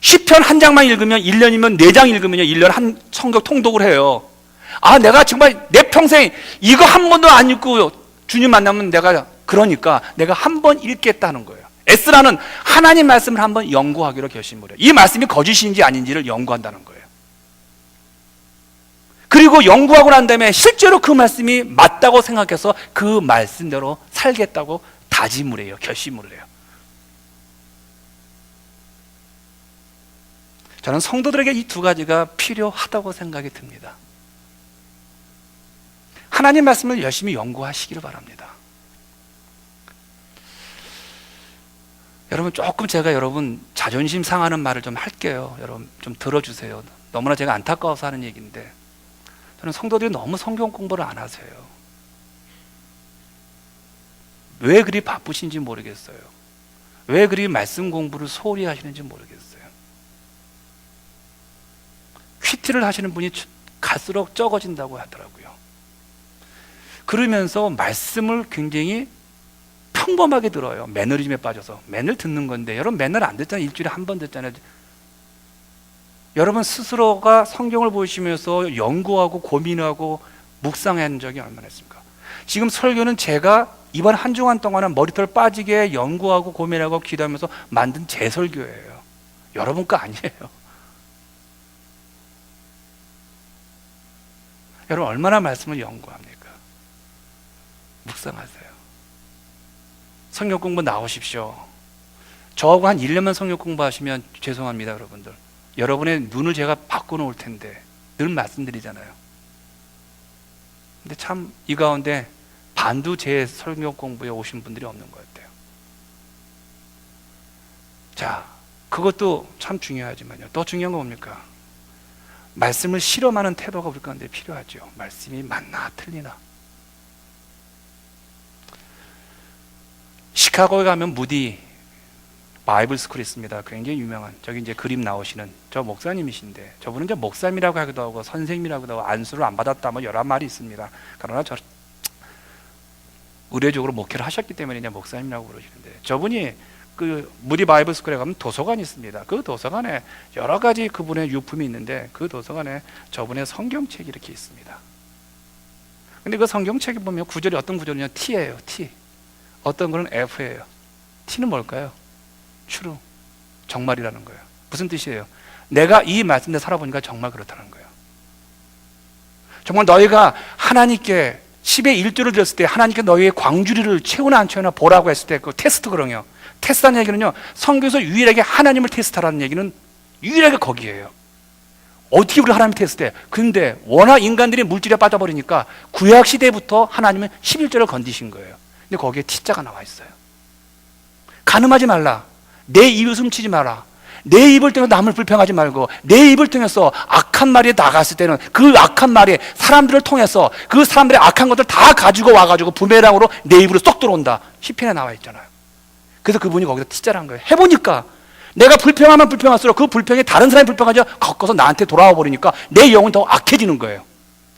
S1: 시편 1장만 읽으면 1년이면 4장 읽으면 1년 한 성경 통독을 해요. 아, 내가 정말 내 평생 이거 한 번도 안 읽고 주님 만나면 그러니까 내가 한 번 읽겠다는 거예요. 에스라는 하나님 말씀을 한번 연구하기로 결심을 해요. 이 말씀이 거짓인지 아닌지를 연구한다는 거예요. 그리고 연구하고 난 다음에 실제로 그 말씀이 맞다고 생각해서 그 말씀대로 살겠다고 다짐을 해요. 결심을 해요. 저는 성도들에게 이 두 가지가 필요하다고 생각이 듭니다. 하나님 말씀을 열심히 연구하시기를 바랍니다. 여러분, 조금 제가 자존심 상하는 말을 좀 할게요. 여러분 좀 들어주세요. 너무나 제가 안타까워서 하는 얘기인데, 저는 성도들이 너무 성경 공부를 안 하세요. 왜 그리 바쁘신지 모르겠어요. 왜 그리 말씀 공부를 소홀히 하시는지 모르겠어요. 퀴티를 하시는 분이 갈수록 적어진다고 하더라고요. 그러면서 말씀을 굉장히 평범하게 들어요. 매너리즘에 빠져서. 맨날 듣는 건데, 여러분 맨날 안 듣잖아요. 일주일에 한 번 듣잖아요. 여러분 스스로가 성경을 보시면서 연구하고 고민하고 묵상한 적이 얼마나 있습니까? 지금 설교는 제가 이번 한 주간 동안은 머리털 빠지게 연구하고 고민하고 기도하면서 만든 제 설교예요. 여러분 거 아니에요. 여러분 얼마나 말씀을 연구합니까? 묵상하세요. 성경 공부 나오십시오. 저하고 한 1년만 성경 공부하시면 죄송합니다, 여러분들. 여러분의 눈을 제가 바꿔놓을 텐데 늘 말씀드리잖아요. 근데 참 이 가운데 반도 제 성경 공부에 오신 분들이 없는 것 같아요. 자, 그것도 참 중요하지만요. 더 중요한 건 뭡니까? 말씀을 실험하는 태도가 우리 가운데 필요하죠. 말씀이 맞나 틀리나. 시카고에 가면 무디 바이블 스쿨이 있습니다. 굉장히 유명한, 저기 이제 그림 나오시는 저 목사님이신데, 저분은 이제 목사님이라고 하기도 하고 선생님이라고도 하고 안수를 안 받았다 뭐 여러 말이 있습니다. 그러나 저 의례적으로 목회를 하셨기 때문에 이제 목사님이라고 부르시는데, 저분이 그 무디 바이블 스쿨에 가면 도서관이 있습니다. 그 도서관에 여러 가지 그분의 유품이 있는데, 그 도서관에 저분의 성경책이 이렇게 있습니다. 근데 그 성경책에 보면 구절이 어떤 구절이냐, T예요. T. 어떤 거는 F예요. T는 뭘까요? True. 정말이라는 거예요. 무슨 뜻이에요? 내가 이 말씀대로 살아보니까 정말 그렇다는 거예요. 정말 너희가 하나님께 10의 1조를 드렸을 때 하나님께 너희의 광주리를 채우나 안 채우나 보라고 했을 때 그 테스트 그런요. 테스트하는 얘기는요, 성경에서 유일하게 하나님을 테스트하라는 얘기는 유일하게 거기에요. 어떻게 우리 하나님 테스트해? 근데 워낙 인간들이 물질에 빠져버리니까 구약 시대부터 하나님은 11조를 건디신 거예요. 근데 거기에 T자가 나와 있어요. 간음하지 말라. 내 입을 훔치지 마라. 내 입을 통해서 남을 불평하지 말고, 내 입을 통해서 악한 말이 나갔을 때는 그 악한 말이 사람들을 통해서 그 사람들의 악한 것들 다 가지고 와가지고 부메랑으로 내 입으로 쏙 들어온다. 시편에 나와 있잖아요. 그래서 그분이 거기서 T자란 거예요. 해보니까 내가 불평하면 불평할수록 그 불평이 다른 사람이 불평하죠. 꺾어서 나한테 돌아와 버리니까 내 영은 더 악해지는 거예요.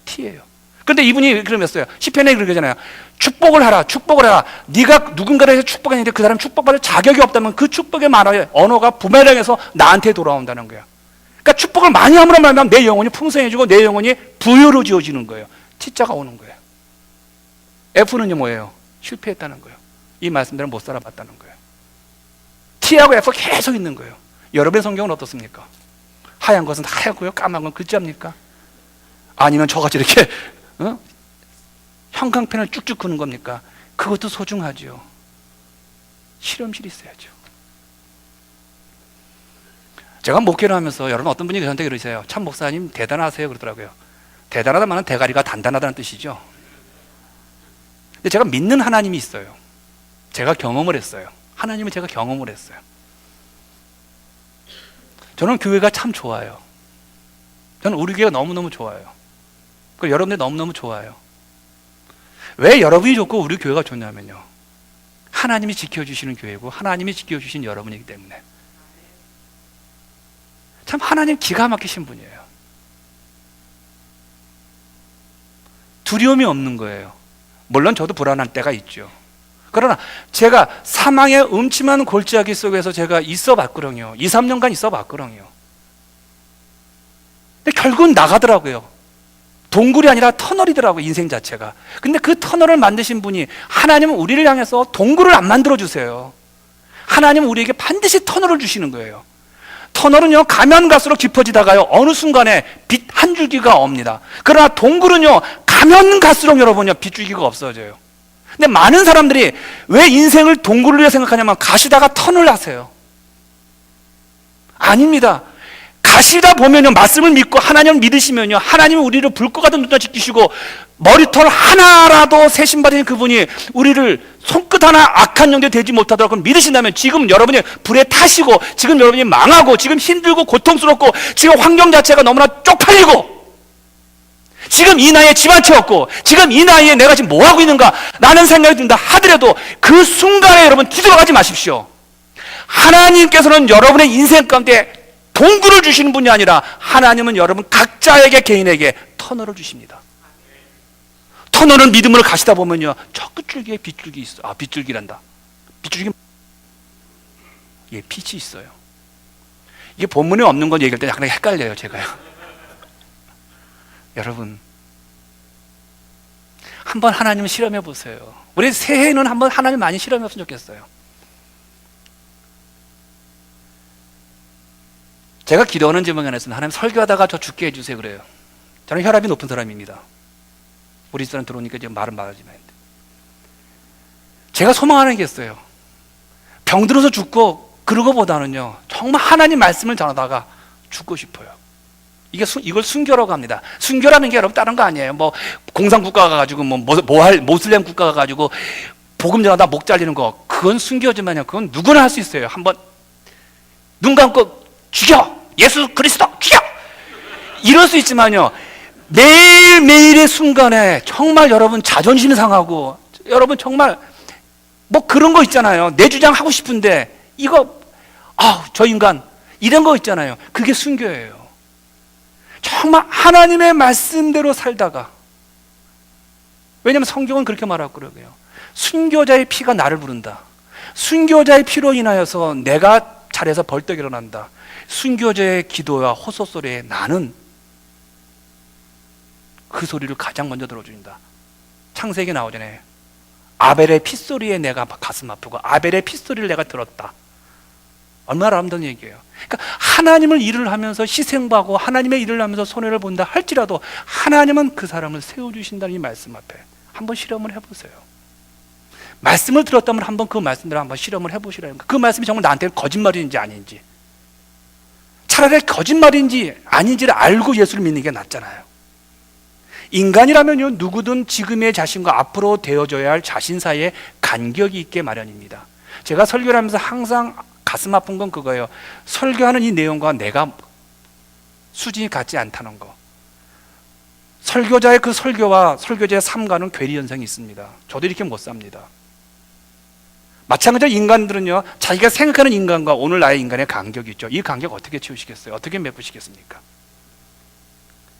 S1: T예요. 그런데 이분이 그러면서요, 시편에 그러잖아요. 축복을 하라, 축복을 해라. 네가 누군가를 해서 축복했는데 그 사람 축복받을 자격이 없다면 그 축복의 말의 언어가 부메랑에서 나한테 돌아온다는 거예요. 그러니까 축복을 많이 함으로 말하면 내 영혼이 풍성해지고 내 영혼이 부여로지어지는 거예요. T자가 오는 거예요. F는요 뭐예요? 실패했다는 거예요. 이 말씀대로 못 살아봤다는 거예요. T하고 F가 계속 있는 거예요. 여러분의 성경은 어떻습니까? 하얀 것은 하얗고요, 까만 건 글자입니까? 아니면 저같이 이렇게 형광펜을 쭉쭉 그는 겁니까? 그것도 소중하죠. 실험실이 있어야죠. 제가 목회를 하면서 여러분 어떤 분이 저한테 그러세요. 참 목사님 대단하세요 그러더라고요. 대단하다는 대가리가 단단하다는 뜻이죠. 근데 제가 믿는 하나님이 있어요. 제가 경험을 했어요. 하나님을 제가 경험을 했어요. 저는 교회가 참 좋아요. 저는 우리 교회가 너무너무 좋아요. 그리고 여러분들 너무너무 좋아요. 왜 여러분이 좋고 우리 교회가 좋냐면요, 하나님이 지켜주시는 교회고 하나님이 지켜주신 여러분이기 때문에. 참 하나님 기가 막히신 분이에요. 두려움이 없는 거예요. 물론 저도 불안한 때가 있죠. 그러나 제가 사망의 음침한 골짜기 속에서 제가 있어 봤거든요. 2, 3년간 있어 봤거든요. 근데 결국은 나가더라고요. 동굴이 아니라 터널이더라고요, 인생 자체가. 근데 그 터널을 만드신 분이, 하나님은 우리를 향해서 동굴을 안 만들어주세요. 하나님은 우리에게 반드시 터널을 주시는 거예요. 터널은요, 가면 갈수록 깊어지다가요, 어느 순간에 빛 한 줄기가 옵니다. 그러나 동굴은요, 가면 갈수록 여러분요, 빛줄기가 없어져요. 근데 많은 사람들이 왜 인생을 동굴로 생각하냐면 가시다가 턴을 하세요. 아닙니다. 가시다 보면요, 말씀을 믿고 하나님을 믿으시면요, 하나님은 우리를 불꽃 같은 눈을 지키시고 머리털 하나라도 세심받으신 그분이 우리를 손끝 그것 하나 악한 영도 되지 못하더라고 믿으신다면 지금 여러분이 불에 타시고 지금 여러분이 망하고 지금 힘들고 고통스럽고 지금 환경 자체가 너무나 쪽팔리고 지금 이 나이에 집 한 채 없고 지금 이 나이에 내가 지금 뭐 하고 있는가 라는 생각이 든다 하더라도 그 순간에 여러분 뒤돌아가지 마십시오. 하나님께서는 여러분의 인생 가운데 동굴을 주시는 분이 아니라 하나님은 여러분 각자에게 개인에게 터널을 주십니다. 터널은 믿음으로 가시다 보면요 저 끝줄기에 빗줄기 있어. 빗줄기란다. 빗줄기 예, 빛이 있어요. 이게 본문에 없는 건 얘기할 때 약간 헷갈려요 제가요. 여러분 한번 하나님을 실험해 보세요. 우리 새해에는 한번 하나님 많이 실험해 봤으면 좋겠어요. 제가 기도하는 제목이 하나 있습니다. 하나님 설교하다가 저 죽게 해주세요 그래요. 저는 혈압이 높은 사람입니다. 우리 집사람 들어오니까 지금 말은 말하지만 제가 소망하는 게 있어요. 병들어서 죽고 그런 것보다는요 정말 하나님 말씀을 전하다가 죽고 싶어요. 이걸 순교라고 합니다. 순교라는 게 여러분 다른 거 아니에요. 뭐 공산국가가 가지고 모슬렘 국가가 가지고 복음 전하다 목 잘리는 거 그건 순교지만요 그건 누구나 할 수 있어요. 한번 눈 감고 죽여 예수 그리스도 죽여 이럴 수 있지만요 매일매일의 순간에 정말 여러분 자존심 상하고 여러분 정말 뭐 그런 거 있잖아요. 내 주장 하고 싶은데 이거 저 인간 이런 거 있잖아요. 그게 순교예요. 정말 하나님의 말씀대로 살다가 왜냐하면 성경은 그렇게 말하고 그러고요. 순교자의 피가 나를 부른다. 순교자의 피로 인하여서 내가 자리에서 벌떡 일어난다. 순교자의 기도와 호소 소리에 나는 그 소리를 가장 먼저 들어준다. 창세기 나오잖아요. 아벨의 핏소리에 내가 가슴 아프고 아벨의 핏소리를 내가 들었다. 얼마나 아름다운 얘기예요. 그러니까 하나님을 일을 하면서 희생하고 하나님의 일을 하면서 손해를 본다 할지라도 하나님은 그 사람을 세워주신다는 이 말씀 앞에 한번 실험을 해보세요. 말씀을 들었다면 한번 그 말씀대로 한번 실험을 해보시라는 거예요. 그 말씀이 정말 나한테 거짓말인지 아닌지 차라리 거짓말인지 아닌지를 알고 예수를 믿는 게 낫잖아요. 인간이라면요 누구든 지금의 자신과 앞으로 되어져야 할 자신 사이에 간격이 있게 마련입니다. 제가 설교를 하면서 항상 가슴 아픈 건 그거예요. 설교하는 이 내용과 내가 수준이 같지 않다는 거. 설교자의 그 설교와 설교자의 삶과는 괴리 현상이 있습니다. 저도 이렇게 못 삽니다. 마찬가지로 인간들은요 자기가 생각하는 인간과 오늘 나의 인간의 간격이 있죠. 이 간격 어떻게 채우시겠어요? 어떻게 메꾸시겠습니까?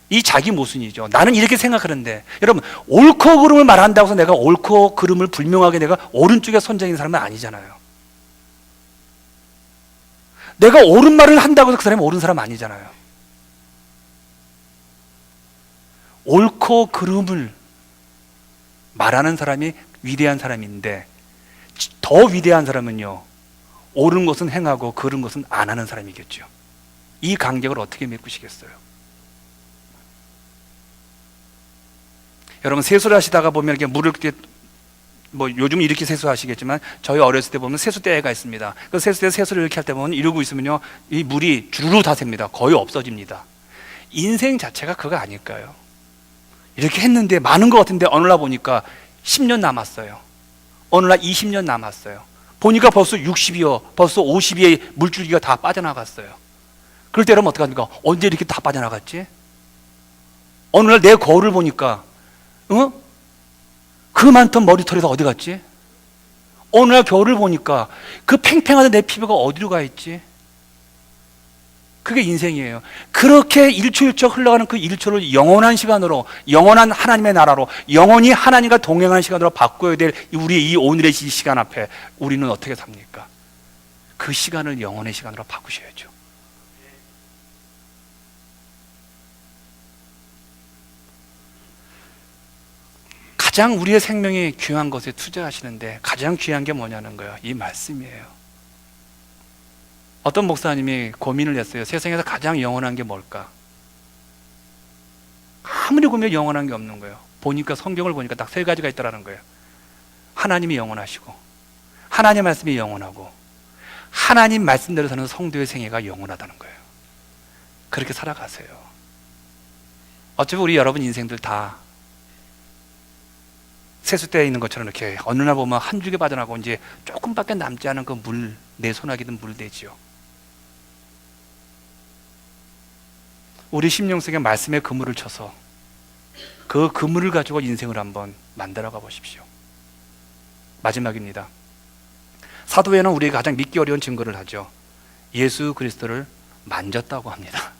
S1: 이 자기 모순이죠. 나는 이렇게 생각하는데 여러분 옳고 그름을 말한다고 해서 내가 옳고 그름을 분명하게 내가 오른쪽에 선정인 사람은 아니잖아요. 내가 옳은 말을 한다고 해서 그 사람이 옳은 사람 아니잖아요. 옳고 그름을 말하는 사람이 위대한 사람인데 더 위대한 사람은요 옳은 것은 행하고 그른 것은 안 하는 사람이겠죠. 이 간격을 어떻게 메꾸시겠어요? 여러분 세수를 하시다가 보면 이렇게 물을 이렇게 뭐 요즘 이렇게 세수하시겠지만 저희 어렸을 때 보면 세수대가 있습니다. 그 세수대 세수를 이렇게 할 때 보면 이러고 있으면요 이 물이 주르르 다 셉니다. 거의 없어집니다. 인생 자체가 그거 아닐까요? 이렇게 했는데 많은 것 같은데 어느 날 보니까 10년 남았어요. 어느 날 20년 남았어요. 보니까 벌써 60이요 벌써 50의 물줄기가 다 빠져나갔어요. 그럴 때 여러분 어떡합니까? 언제 이렇게 다 빠져나갔지? 어느 날 내 거울을 보니까 그 많던 머리털이 다 어디 갔지? 어느 날 겨울을 보니까 그 팽팽하던 내 피부가 어디로 가 있지? 그게 인생이에요. 그렇게 일초일초 흘러가는 그 일초를 영원한 시간으로 영원한 하나님의 나라로 영원히 하나님과 동행하는 시간으로 바꿔야 될 우리 이 오늘의 이 시간 앞에 우리는 어떻게 삽니까? 그 시간을 영원의 시간으로 바꾸셔야죠. 가장 우리의 생명이 귀한 것에 투자하시는데 가장 귀한 게 뭐냐는 거예요. 이 말씀이에요. 어떤 목사님이 고민을 했어요. 세상에서 가장 영원한 게 뭘까? 아무리 보면 영원한 게 없는 거예요. 보니까 성경을 보니까 딱 세 가지가 있다라는 거예요. 하나님이 영원하시고 하나님 말씀이 영원하고 하나님 말씀대로 사는 성도의 생애가 영원하다는 거예요. 그렇게 살아가세요. 어차피 우리 여러분 인생들 다 세숫대에 있는 것처럼 이렇게 어느 날 보면 한 줄기 빠져나고 이제 조금밖에 남지 않은 그 물, 내 손아귀 든 물대지요. 우리 심령 속에 말씀의 그물을 쳐서 그 그물을 가지고 인생을 한번 만들어가 보십시오. 마지막입니다. 사도회는 우리가 가장 믿기 어려운 증거를 하죠. 예수 그리스도를 만졌다고 합니다.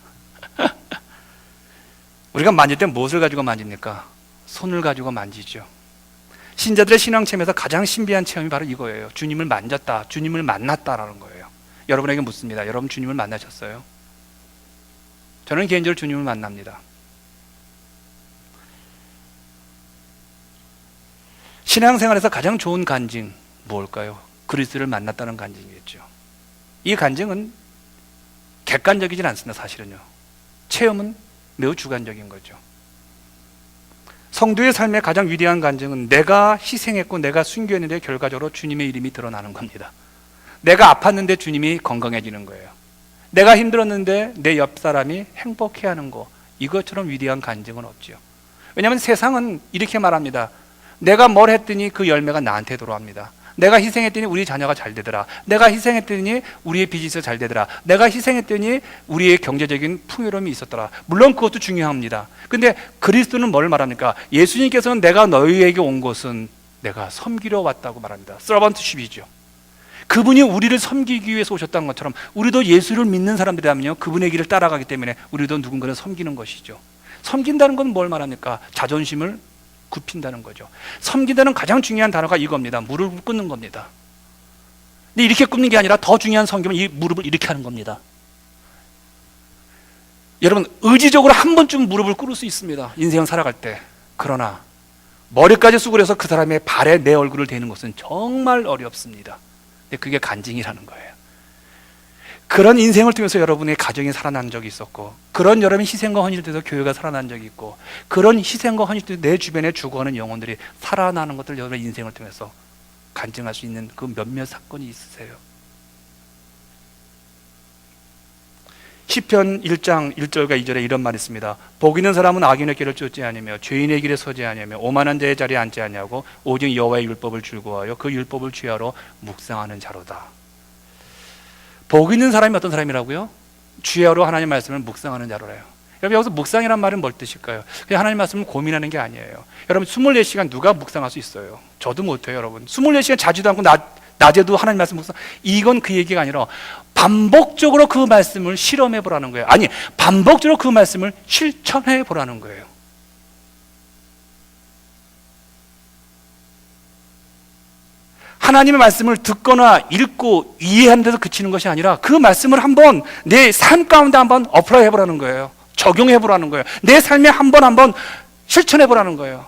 S1: 우리가 만질 때 무엇을 가지고 만집니까? 손을 가지고 만지죠. 신자들의 신앙 체험에서 가장 신비한 체험이 바로 이거예요. 주님을 만졌다, 주님을 만났다라는 거예요. 여러분에게 묻습니다. 여러분 주님을 만나셨어요? 저는 개인적으로 주님을 만납니다. 신앙생활에서 가장 좋은 간증 무엇일까요? 그리스도를 만났다는 간증이겠죠. 이 간증은 객관적이진 않습니다. 사실은요. 체험은 매우 주관적인 거죠. 성도의 삶의 가장 위대한 간증은 내가 희생했고 내가 순교했는데 결과적으로 주님의 이름이 드러나는 겁니다. 내가 아팠는데 주님이 건강해지는 거예요. 내가 힘들었는데 내 옆 사람이 행복해하는 거, 이것처럼 위대한 간증은 없죠. 왜냐하면 세상은 이렇게 말합니다. 내가 뭘 했더니 그 열매가 나한테 돌아옵니다. 내가 희생했더니 우리 자녀가 잘 되더라. 내가 희생했더니 우리의 비즈니스가 잘 되더라. 내가 희생했더니 우리의 경제적인 풍요로움이 있었더라. 물론 그것도 중요합니다. 근데 그리스도는 뭘 말합니까? 예수님께서는 내가 너희에게 온 것은 내가 섬기러 왔다고 말합니다. 서번트십이죠. 그분이 우리를 섬기기 위해서 오셨다는 것처럼 우리도 예수를 믿는 사람들이라면요, 그분의 길을 따라가기 때문에 우리도 누군가를 섬기는 것이죠. 섬긴다는 건 뭘 말합니까? 자존심을 굽힌다는 거죠. 섬긴다는 가장 중요한 단어가 이겁니다. 무릎을 꿇는 겁니다. 근데 이렇게 꿇는 게 아니라 더 중요한 섬김은 이 무릎을 이렇게 하는 겁니다. 여러분, 의지적으로 한 번쯤 무릎을 꿇을 수 있습니다. 인생을 살아갈 때. 그러나 머리까지 수그려서 그 사람의 발에 내 얼굴을 대는 것은 정말 어렵습니다. 근데 그게 간증이라는 거예요. 그런 인생을 통해서 여러분의 가정이 살아난 적이 있었고, 그런 여러분의 희생과 헌신을 통해서 교회가 살아난 적이 있고, 그런 희생과 헌신을 통해서 내 주변에 죽어가는 영혼들이 살아나는 것들 여러분의 인생을 통해서 간증할 수 있는 그 몇몇 사건이 있으세요. 시편 1장 1절과 2절에 이런 말이 있습니다. 복 있는 사람은 악인의 길을 쫓지 아니며 죄인의 길에 서지 아니며 오만한 자의 자리에 앉지 아니하고 오직 여호와의 율법을 즐거워하여 그 율법을 주야로 묵상하는 자로다. 복 있는 사람이 어떤 사람이라고요? 주야로 하나님 말씀을 묵상하는 자로래요. 여러분, 여기서 묵상이란 말은 뭘 뜻일까요? 그냥 하나님 말씀을 고민하는 게 아니에요. 여러분, 24시간 누가 묵상할 수 있어요? 저도 못해요. 여러분, 24시간 자지도 않고 낮에도 하나님 말씀 묵상, 이건 그 얘기가 아니라 반복적으로 그 말씀을 실험해 보라는 거예요. 아니, 반복적으로 그 말씀을 실천해 보라는 거예요. 하나님의 말씀을 듣거나 읽고 이해하는 데서 그치는 것이 아니라 그 말씀을 한번 내 삶 가운데 한번 어플라이 해보라는 거예요. 적용해 보라는 거예요. 내 삶에 한번 실천해 보라는 거예요.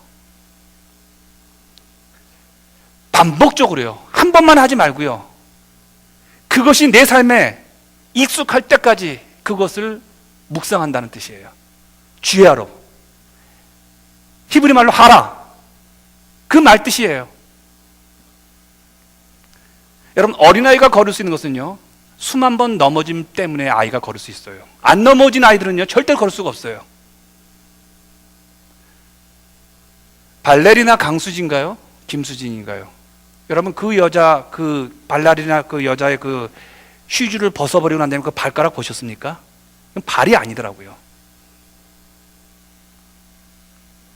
S1: 반복적으로요. 한 번만 하지 말고요. 그것이 내 삶에 익숙할 때까지 그것을 묵상한다는 뜻이에요. 주야로, 히브리 말로 하라, 그 말 뜻이에요. 여러분, 어린아이가 걸을 수 있는 것은요, 수만 번 넘어짐 때문에 아이가 걸을 수 있어요. 안 넘어진 아이들은요, 절대 걸을 수가 없어요. 발레리나 강수진인가요? 김수진인가요? 여러분, 그 여자, 그 발레리나 그 여자의 그 슈즈를 벗어버리고 난 다음에 그 발가락 보셨습니까? 발이 아니더라고요.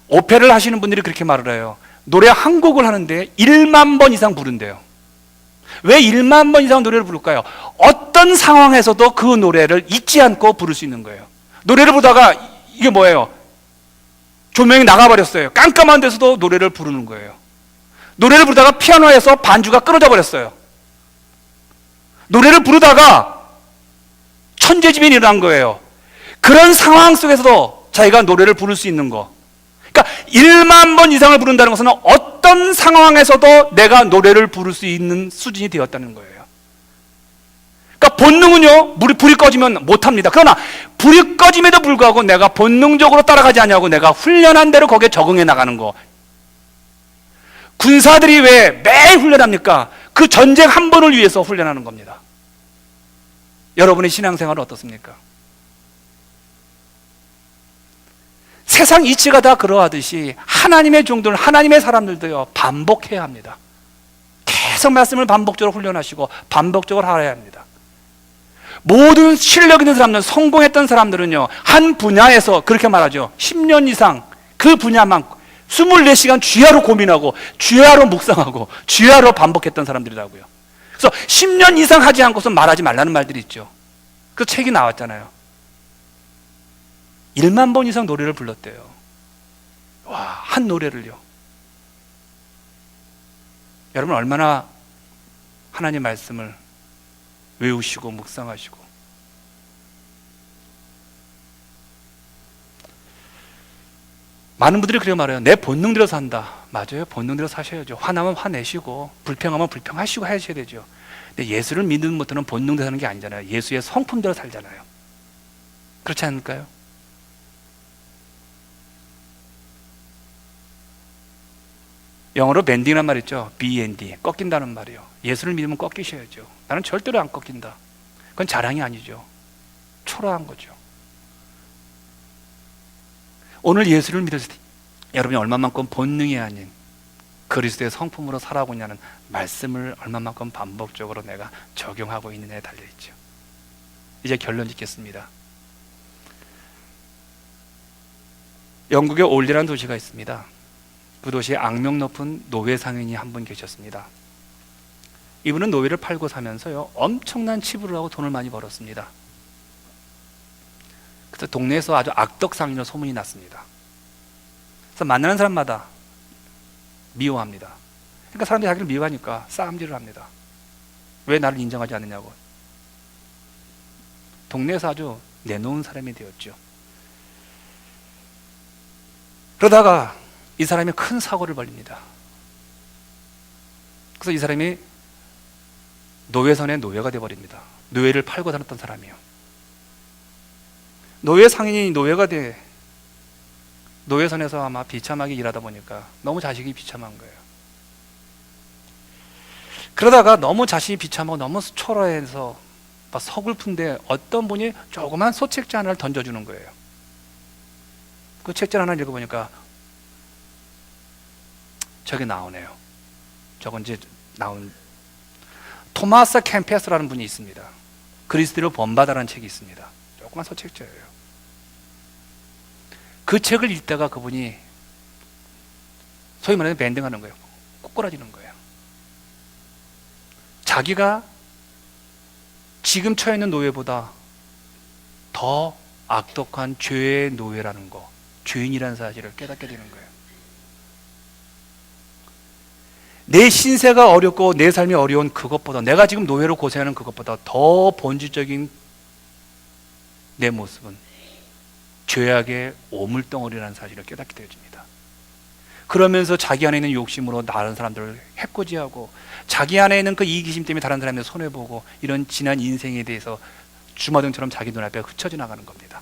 S1: 오페라를 하시는 분들이 그렇게 말을 해요. 노래 한 곡을 하는데 1만 번 이상 부른대요. 왜 1만 번 이상 노래를 부를까요? 어떤 상황에서도 그 노래를 잊지 않고 부를 수 있는 거예요. 노래를 부르다가 이게 뭐예요? 조명이 나가버렸어요. 깜깜한 데서도 노래를 부르는 거예요. 노래를 부르다가 피아노에서 반주가 끊어져 버렸어요. 노래를 부르다가 천재지변이 일어난 거예요. 그런 상황 속에서도 자기가 노래를 부를 수 있는 거. 그러니까 1만 번 이상을 부른다는 것은 어떤 상황에서도 내가 노래를 부를 수 있는 수준이 되었다는 거예요. 그러니까 본능은요, 불이 꺼지면 못합니다. 그러나 불이 꺼짐에도 불구하고 내가 본능적으로 따라가지 않냐고 내가 훈련한 대로 거기에 적응해 나가는 거. 군사들이 왜 매일 훈련합니까? 그 전쟁 한 번을 위해서 훈련하는 겁니다. 여러분의 신앙생활은 어떻습니까? 세상 이치가 다 그러하듯이 하나님의 종들, 하나님의 사람들도요, 반복해야 합니다. 계속 말씀을 반복적으로 훈련하시고 반복적으로 하여야 합니다. 모든 실력 있는 사람들, 성공했던 사람들은요, 한 분야에서 그렇게 말하죠. 10년 이상 그 분야만 24시간 주야로 고민하고 주야로 묵상하고 주야로 반복했던 사람들이라고요. 그래서 10년 이상 하지 않고서 말하지 말라는 말들이 있죠. 그 책이 나왔잖아요. 1만 번 이상 노래를 불렀대요. 와, 한 노래를요. 여러분 얼마나 하나님 말씀을 외우시고 묵상하시고. 많은 분들이 그렇게 말해요. 내 본능대로 산다. 맞아요. 본능대로 사셔야죠. 화나면 화내시고 불평하면 불평하시고 하셔야 되죠. 근데 예수를 믿는 것들은 본능대로 사는 게 아니잖아요. 예수의 성품대로 살잖아요. 그렇지 않을까요? 영어로 밴딩이란 말 있죠. B&D, 꺾인다는 말이에요. 예수를 믿으면 꺾이셔야죠. 나는 절대로 안 꺾인다. 그건 자랑이 아니죠. 초라한 거죠. 오늘 예수를 믿었을 때 여러분이 얼마만큼 본능이 아닌 그리스도의 성품으로 살아가고 있냐는 말씀을 얼마만큼 반복적으로 내가 적용하고 있느냐에 달려있죠. 이제 결론 짓겠습니다. 영국에 올리라는 도시가 있습니다. 그 도시에 악명 높은 노예 상인이 한 분 계셨습니다. 이분은 노예를 팔고 사면서요, 엄청난 치부를 하고 돈을 많이 벌었습니다. 그래서 동네에서 아주 악덕 상인으로 소문이 났습니다. 그래서 만나는 사람마다 미워합니다. 그러니까 사람들이 자기를 미워하니까 싸움질을 합니다. 왜 나를 인정하지 않느냐고. 동네에서 아주 내놓은 사람이 되었죠. 그러다가 이 사람이 큰 사고를 벌립니다. 그래서 이 사람이 노예선의 노예가 되어버립니다. 노예를 팔고 다녔던 사람이요. 노예 상인이 노예가 돼 노예선에서 아마 비참하게 일하다 보니까 너무 자식이 비참한 거예요. 그러다가 너무 자신이 비참하고 너무 초라해서 막 서글픈데 어떤 분이 조그만 소책자 하나를 던져주는 거예요. 그 책자 하나 읽어보니까 저게 나오네요. 저건 이제 나온 토마스 캠페스라는 분이 있습니다. 그리스도를 본받아라는 책이 있습니다. 조그만 소책자예요. 그 책을 읽다가 그분이 소위 말하는 밴딩하는 거예요. 꼬꾸라지는 거예요. 자기가 지금 처해 있는 노예보다 더 악독한 죄의 노예라는 거, 죄인이라는 사실을 깨닫게 되는 거예요. 내 신세가 어렵고 내 삶이 어려운 그것보다, 내가 지금 노예로 고생하는 그것보다 더 본질적인 내 모습은 죄악의 오물덩어리라는 사실을 깨닫게 되어집니다. 그러면서 자기 안에 있는 욕심으로 다른 사람들을 해코지하고 자기 안에 있는 그 이기심 때문에 다른 사람들 손해보고 이런 지난 인생에 대해서 주마등처럼 자기 눈앞에 흩어져 나가는 겁니다.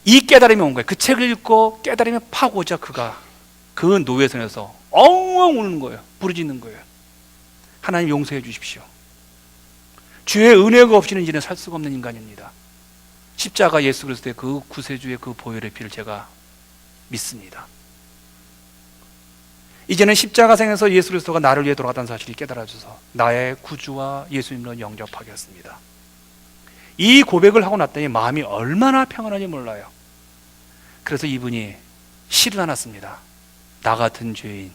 S1: 이 깨달음이 온 거예요. 그 책을 읽고 깨달음이 파고자 그가 그 노예선에서 엉엉 우는 거예요. 부르짖는 거예요. 하나님 용서해 주십시오. 주의 은혜가 없이는 이제는 살 수가 없는 인간입니다. 십자가 예수 그리스도의 그 구세주의 그 보혈의 피를 제가 믿습니다. 이제는 십자가상에서 예수 그리스도가 나를 위해 돌아갔다는 사실이 깨달아져서 나의 구주와 예수님으로 영접하겠습니다. 이 고백을 하고 났더니 마음이 얼마나 평안한지 몰라요. 그래서 이분이 시를 하나 씁니다. 나 같은 죄인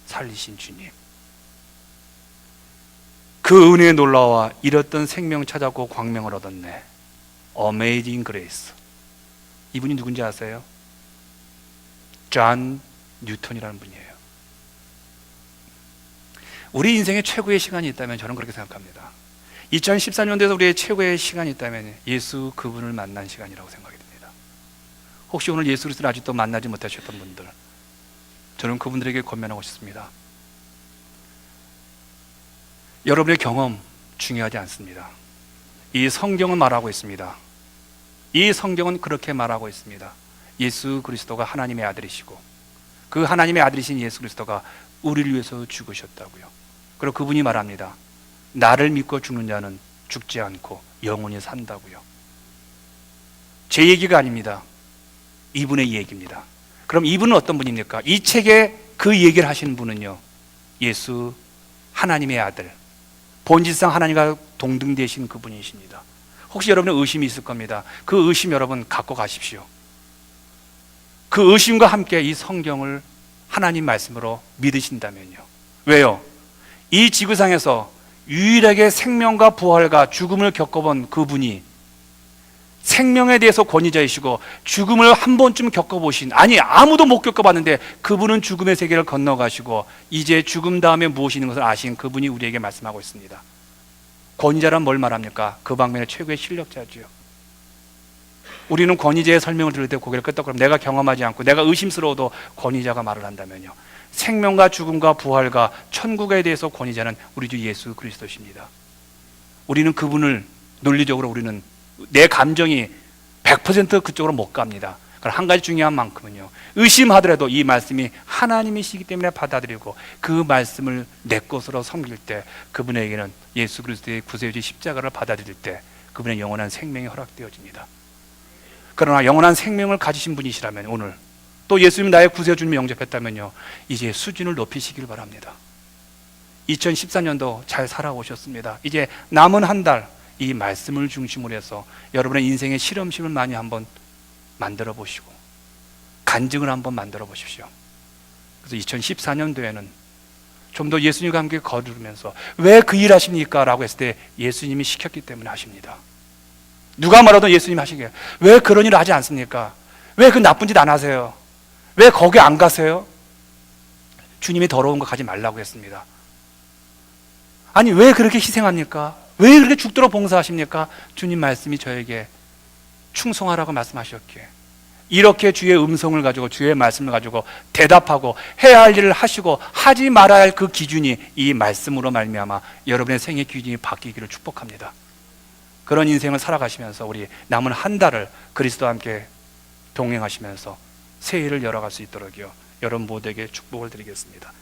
S1: 살리신 주님, 그 은혜의 놀라와 잃었던 생명 찾았고 광명을 얻었네. Amazing Grace. 이분이 누군지 아세요? 존 뉴턴이라는 분이에요. 우리 인생에 최고의 시간이 있다면 저는 그렇게 생각합니다. 2014년도에서 우리의 최고의 시간이 있다면 예수 그분을 만난 시간이라고 생각이 듭니다. 혹시 오늘 예수 그리스도를 아직도 만나지 못하셨던 분들, 저는 그분들에게 권면하고 싶습니다. 여러분의 경험 중요하지 않습니다. 이 성경은 말하고 있습니다. 이 성경은 그렇게 말하고 있습니다. 예수 그리스도가 하나님의 아들이시고 그 하나님의 아들이신 예수 그리스도가 우리를 위해서 죽으셨다고요. 그리고 그분이 말합니다. 나를 믿고 죽는 자는 죽지 않고 영원히 산다고요. 제 얘기가 아닙니다. 이분의 얘기입니다. 그럼 이분은 어떤 분입니까? 이 책에 그 얘기를 하시는 분은요, 예수 하나님의 아들, 본질상 하나님과 동등되신 그분이십니다. 혹시 여러분의 의심이 있을 겁니다. 그 의심 여러분 갖고 가십시오. 그 의심과 함께 이 성경을 하나님 말씀으로 믿으신다면요. 왜요? 이 지구상에서 유일하게 생명과 부활과 죽음을 겪어본 그분이 생명에 대해서 권위자이시고 죽음을 한 번쯤 겪어보신, 아니 아무도 못 겪어봤는데 그분은 죽음의 세계를 건너가시고 이제 죽음 다음에 무엇이 있는 것을 아신 그분이 우리에게 말씀하고 있습니다. 권위자란 뭘 말합니까? 그 방면의 최고의 실력자지요. 우리는 권위자의 설명을 들을 때 고개를 끄덕거리면 내가 경험하지 않고 내가 의심스러워도 권위자가 말을 한다면요, 생명과 죽음과 부활과 천국에 대해서 권위자는 우리 주 예수 그리스도십니다. 우리는 그분을 논리적으로 우리는 내 감정이 100% 그쪽으로 못 갑니다. 그러나 한 가지 중요한 만큼은요, 의심하더라도 이 말씀이 하나님이시기 때문에 받아들이고 그 말씀을 내 것으로 섬길 때 그분에게는 예수 그리스도의 구세주의 십자가를 받아들일 때 그분의 영원한 생명이 허락되어집니다. 그러나 영원한 생명을 가지신 분이시라면 오늘 또 예수님 나의 구세주님을 영접했다면요, 이제 수준을 높이시길 바랍니다. 2014년도 잘 살아오셨습니다. 이제 남은 한 달 이 말씀을 중심으로 해서 여러분의 인생의 실험심을 많이 한번 만들어 보시고 간증을 한번 만들어 보십시오. 그래서 2014년도에는 좀 더 예수님과 함께 거두면서 왜 그 일 하십니까? 라고 했을 때 예수님이 시켰기 때문에 하십니다. 누가 말하든 예수님 하시게, 왜 그런 일을 하지 않습니까? 왜 그 나쁜 짓 안 하세요? 왜 거기 안 가세요? 주님이 더러운 거 가지 말라고 했습니다. 아니 왜 그렇게 희생합니까? 왜 그렇게 죽도록 봉사하십니까? 주님 말씀이 저에게 충성하라고 말씀하셨기에 이렇게 주의 음성을 가지고 주의 말씀을 가지고 대답하고 해야 할 일을 하시고 하지 말아야 할 그 기준이 이 말씀으로 말미암아 여러분의 생애 기준이 바뀌기를 축복합니다. 그런 인생을 살아가시면서 우리 남은 한 달을 그리스도와 함께 동행하시면서 새해를 열어갈 수 있도록요, 여러분 모두에게 축복을 드리겠습니다.